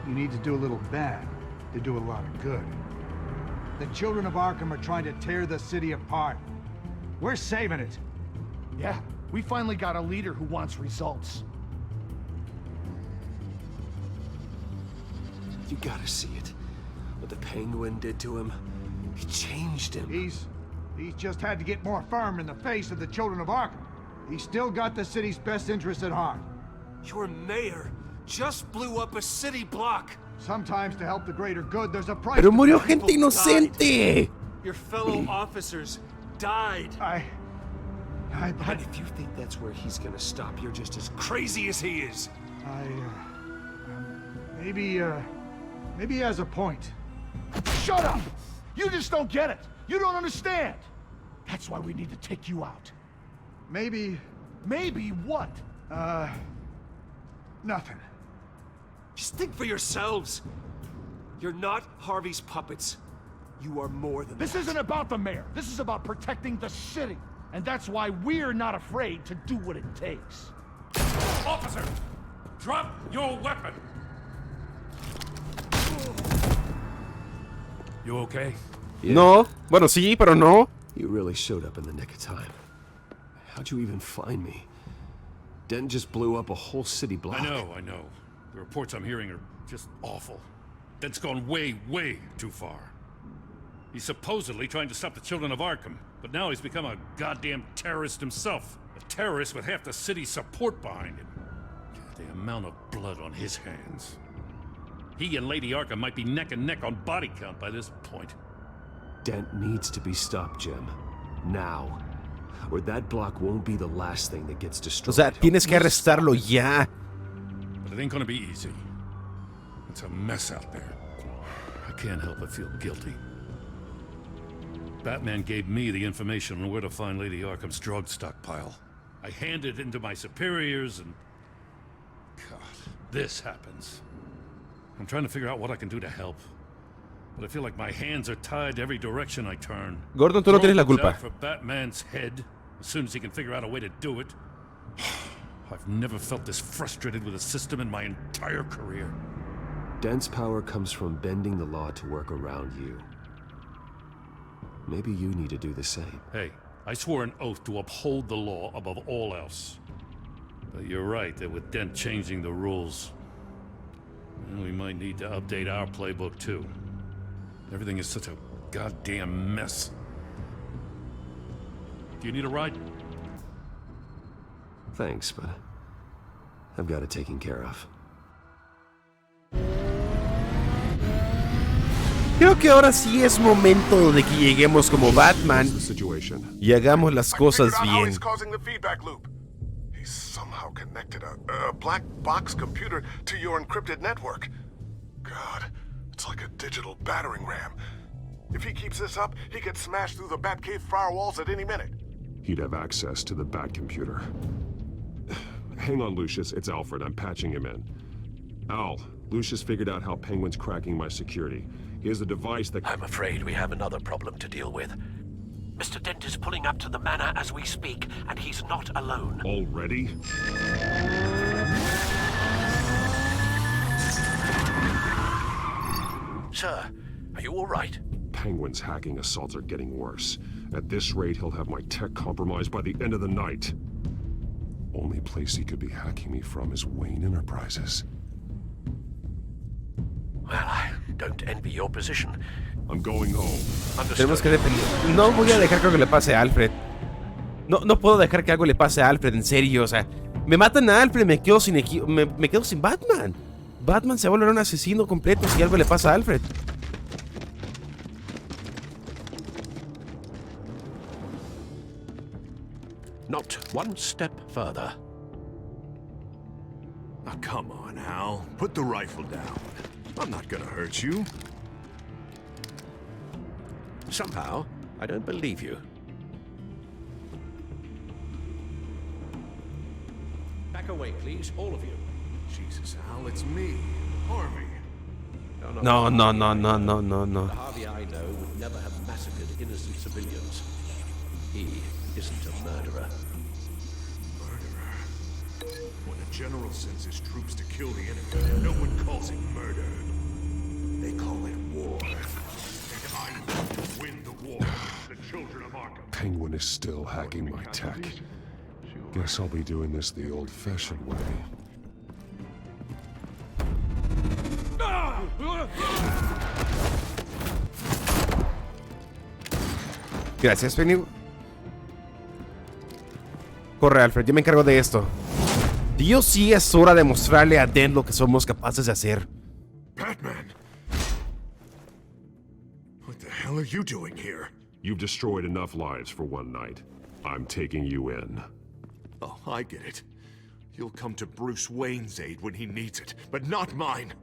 you need to do a little bad to do a lot of good. The children of Arkham are trying to tear the city apart. We're saving it.
Yeah, we finally got a leader who wants results.
You gotta see it. What the Penguin did to him. He changed him.
He's just had to get more firm in the face of the children of Arkham. He's still got the city's best interests at heart.
Your mayor just blew up a city block.
Sometimes to help the greater good, there's a price.
Pero murió
to
gente
pay.
inocente.
Your fellow officers died.
And
if you think that's where he's gonna stop, you're just as crazy as he is.
Maybe he has a point.
Shut up! You just don't get it. You don't understand. That's why we need to take you out.
Maybe
what?
Nothing.
Just think for yourselves. You're not Harvey's puppets. You are more than
This
that.
isn't about the mayor. This is about protecting the city. And that's why we're not afraid to do what it takes.
Officer, drop your weapon. You okay?
Yeah.
No. Bueno, sí, pero no.
You really showed up in the nick of time. How'd you even find me? Dent just blew up a whole city block.
I know. The reports I'm hearing are just awful. Dent's gone way, way too far. He's supposedly trying to stop the children of Arkham, but now he's become a goddamn terrorist himself. A terrorist with half the city's support behind him. The amount of blood on his hands. He and Lady Arkham might be neck and neck on body count by this point.
Dent needs to be stopped, Jim. Now. Or that block won't be the last thing that gets
O
destroyed.
sea, tienes que arrestarlo ya.
But it ain't gonna be easy. It's a mess out there. I can't help but feel guilty. Batman gave me the information on where to find Lady Arkham's drug stockpile. I handed it into my superiors and... God, this happens. I'm trying to figure out what I can do to help. But I feel like my hands are tied every direction I turn.
Gordon, tú no tienes la
Throw
culpa.
out for Batman's head as soon as he can figure out a way to do it. I've never felt this frustrated with a system in my entire career.
Dent's power comes from bending the law to work around you. Maybe you need to do the same.
Hey, I swore an oath to uphold the law above all else. But you're right that with Dent changing the rules, well, we might need to update our playbook too. Everything is such a goddamn mess. Do you need a ride?
Thanks, but I've got it taken care of.
Creo que ahora sí es momento de que lleguemos como Batman y hagamos las cosas bien.
He's causing the feedback loop. He's somehow connected a black box computer to your encrypted network. God, it's like a digital battering ram. If he keeps this up, he could smash through the Batcave firewalls at any minute.
He'd have access to the Bat computer. Hang on, Lucius. It's Alfred. I'm patching him in. Al, Lucius figured out how Penguin's cracking my security. He has a device that...
I'm afraid we have another problem to deal with. Mr. Dent is pulling up to the manor as we speak, and he's not alone.
Already?
Sir, are you all right?
Penguin's hacking assaults are getting worse. At this rate, he'll have my tech compromised by the end of the night. Only place he could be hacking me from is Wayne Enterprises.
Well, I don't envy your position.
I'm going home.
Tenemos que defender. No voy a dejar que algo le pase a Alfred. No puedo dejar que algo le pase a Alfred, en serio. O sea, me matan a Alfred, me quedo sin me quedo sin Batman. Batman se va a volver un asesino completo si algo le pasa a Alfred.
Not one step further.
Now, come on, Al. Put the rifle down. I'm not gonna hurt you.
Somehow, I don't believe you. back away, please, all of you.
Jesus, Al, it's me, Harvey.
No.
The Harvey I know would never have massacred innocent civilians. He isn't a murderer.
When the general sends his troops to kill the enemy, no one calls it murder. They call it war. And I will win the war against the children of Arkham.
Penguin is still hacking my tech. Guess I'll be doing this the old-fashioned way.
Gracias, Penny. Corre, Alfred, yo me encargo de esto. Dios, sí es hora de mostrarle a Den lo que somos capaces de hacer.
Batman! What the hell are you doing here?
You've destroyed enough lives for one night. I'm taking you in.
Oh, I get it. You'll come to Bruce Wayne's aid when he needs it, but not mine.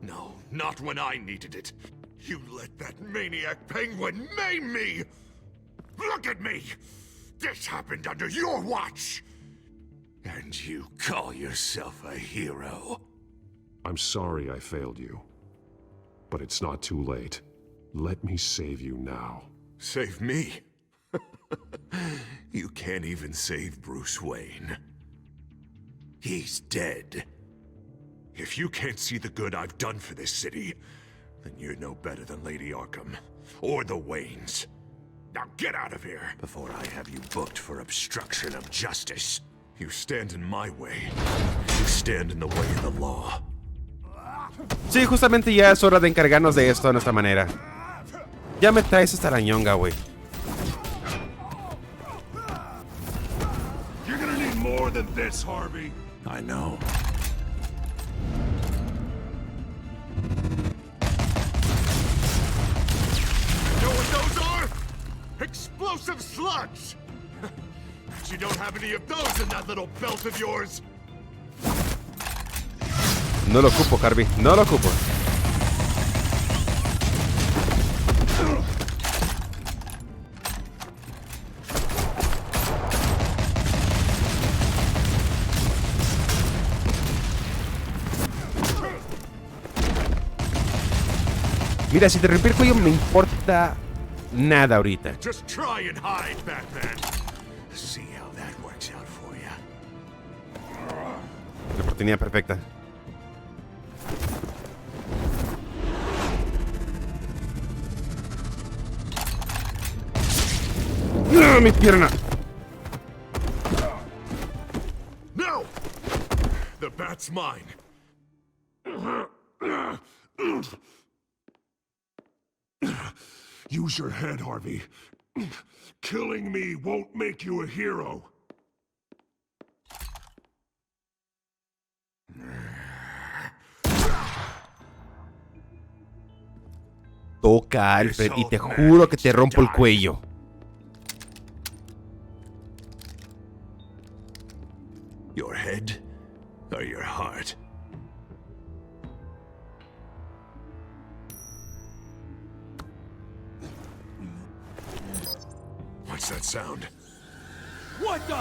No, not when I needed it. You let that maniac Penguin maim me! Look at me! This happened under your watch! And you call yourself a hero?
I'm sorry I failed you. But it's not too late. Let me save you now.
Save me? You can't even save Bruce Wayne. He's dead. If you can't see the good I've done for this city, then you're no better than Lady Arkham, or the Waynes. Now get out of here, before I have you booked for obstruction of justice. You stand in my way. You stand in the way of the law.
Sí, justamente ya es hora de encargarnos de esto de nuestra manera. Ya me traes esta arañonga, güey.
You're gonna need more than this, Harvey.
I know.
You know what those are? Explosive slugs! But you don't have any of those in that little belt of yours.
No lo ocupo, Harvey. No lo ocupo. Mira, si te rompí el cuello me importa nada ahorita.
Just try and hide, Batman. See how that works out for you.
La oportunidad perfecta. ¡No, mi pierna!
No! The bat's mine.
Use your head, Harvey. Killing me won't make you a hero.
Toca, Alfred, y te juro que te rompo el cuello.
Your head or your heart? What's that sound?
What the?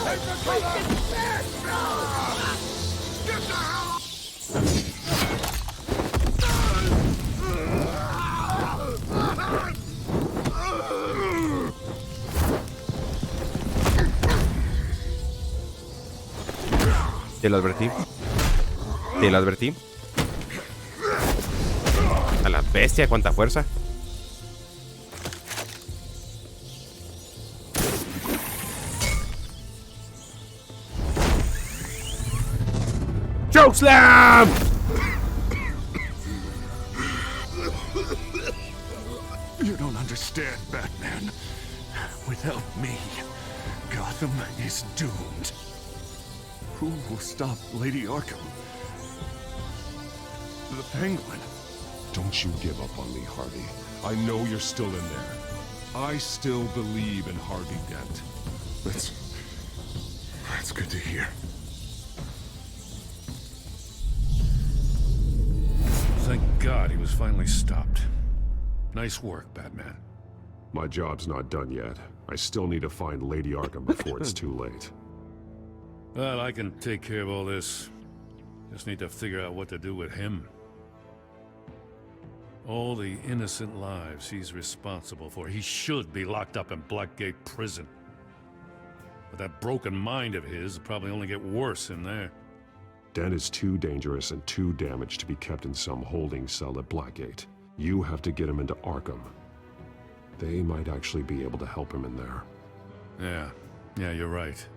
Take the cover! Get the hell
Te lo advertí. Te lo advertí. A la bestia, cuánta fuerza. Chokeslam!
You don't understand, Batman. Without me, Gotham is doomed. Who will stop Lady Arkham? The Penguin.
Don't you give up on me, Harvey. I know you're still in there. I still believe in Harvey Dent.
That's good to hear.
Thank God he was finally stopped. Nice work, Batman.
My job's not done yet. I still need to find Lady Arkaham before it's too late.
Well, I can take care of all this. Just need to figure out what to do with him. All the innocent lives he's responsible for. He should be locked up in Blackgate Prison. But that broken mind of his will probably only get worse in there.
Dan is too dangerous and too damaged to be kept in some holding cell at Blackgate. You have to get him into Arkaham. They might actually be able to help him in there.
Yeah, you're right.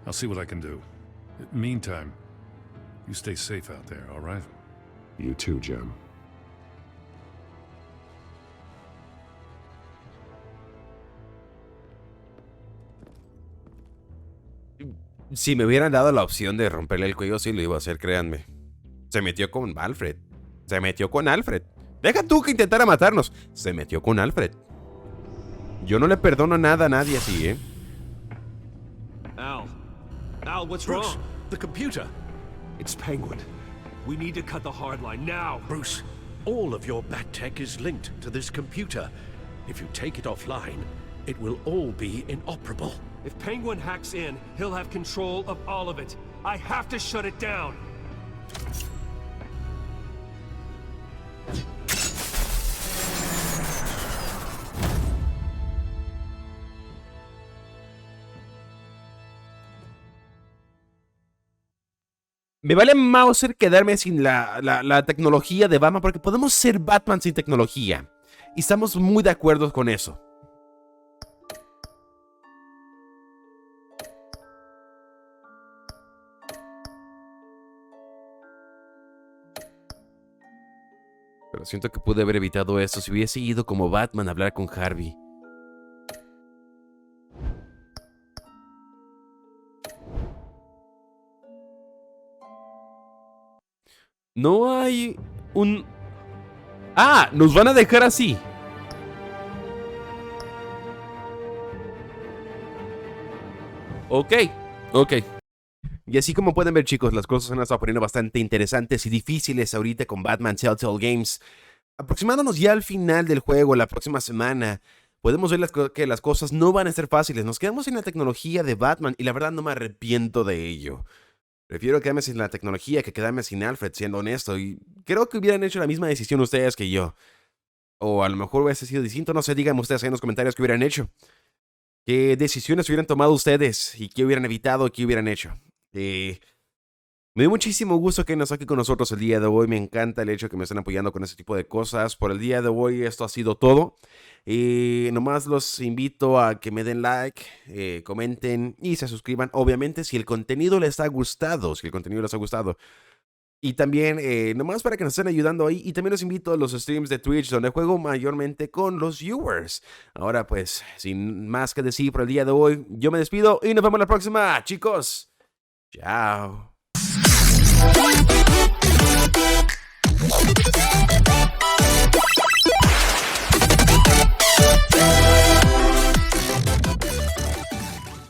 I'll see what I can do. Meantime, you stay safe out there, all right?
You too, Jim.
Si me hubieran dado la opción de romperle el cuello, sí lo iba a hacer, créanme. Se metió con Alfred. Se metió con Alfred. Deja tú que intentara matarnos. Se metió con Alfred. Yo no le perdono nada a nadie así, ¿eh?
Al, what's
Bruce,
wrong?
the computer.
It's Penguin. We need to cut the hard line now.
Bruce, all of your bat tech is linked to this computer. If you take it offline, it will all be inoperable.
If Penguin hacks in, he'll have control of all of it. I have to shut it down.
Me vale Mauser quedarme sin la tecnología de Batman, porque podemos ser Batman sin tecnología. Y estamos muy de acuerdo con eso. Pero siento que pude haber evitado esto si hubiese ido como Batman a hablar con Harvey. No hay un... ¡Ah! Nos van a dejar así. Ok. Y así como pueden ver, chicos, las cosas se han estado poniendo bastante interesantes y difíciles ahorita con Batman Telltale Games. Aproximándonos ya al final del juego la próxima semana, podemos ver que las cosas no van a ser fáciles. Nos quedamos sin la tecnología de Batman y la verdad no me arrepiento de ello. Prefiero quedarme sin la tecnología que quedarme sin Alfred, siendo honesto. Y creo que hubieran hecho la misma decisión ustedes que yo. O a lo mejor hubiese sido distinto. No sé, díganme ustedes ahí en los comentarios qué hubieran hecho. ¿Qué decisiones hubieran tomado ustedes? ¿Y qué hubieran evitado y qué hubieran hecho? Me dio muchísimo gusto que nos aquí con nosotros el día de hoy. Me encanta el hecho que me estén apoyando con ese tipo de cosas. Por el día de hoy esto ha sido todo. Nomás los invito a que me den like, comenten y se suscriban. Obviamente si el contenido les ha gustado. Y también nomás para que nos estén ayudando ahí. Y también los invito a los streams de Twitch donde juego mayormente con los viewers. Ahora pues, sin más que decir por el día de hoy, yo me despido y nos vemos la próxima, chicos. Chao.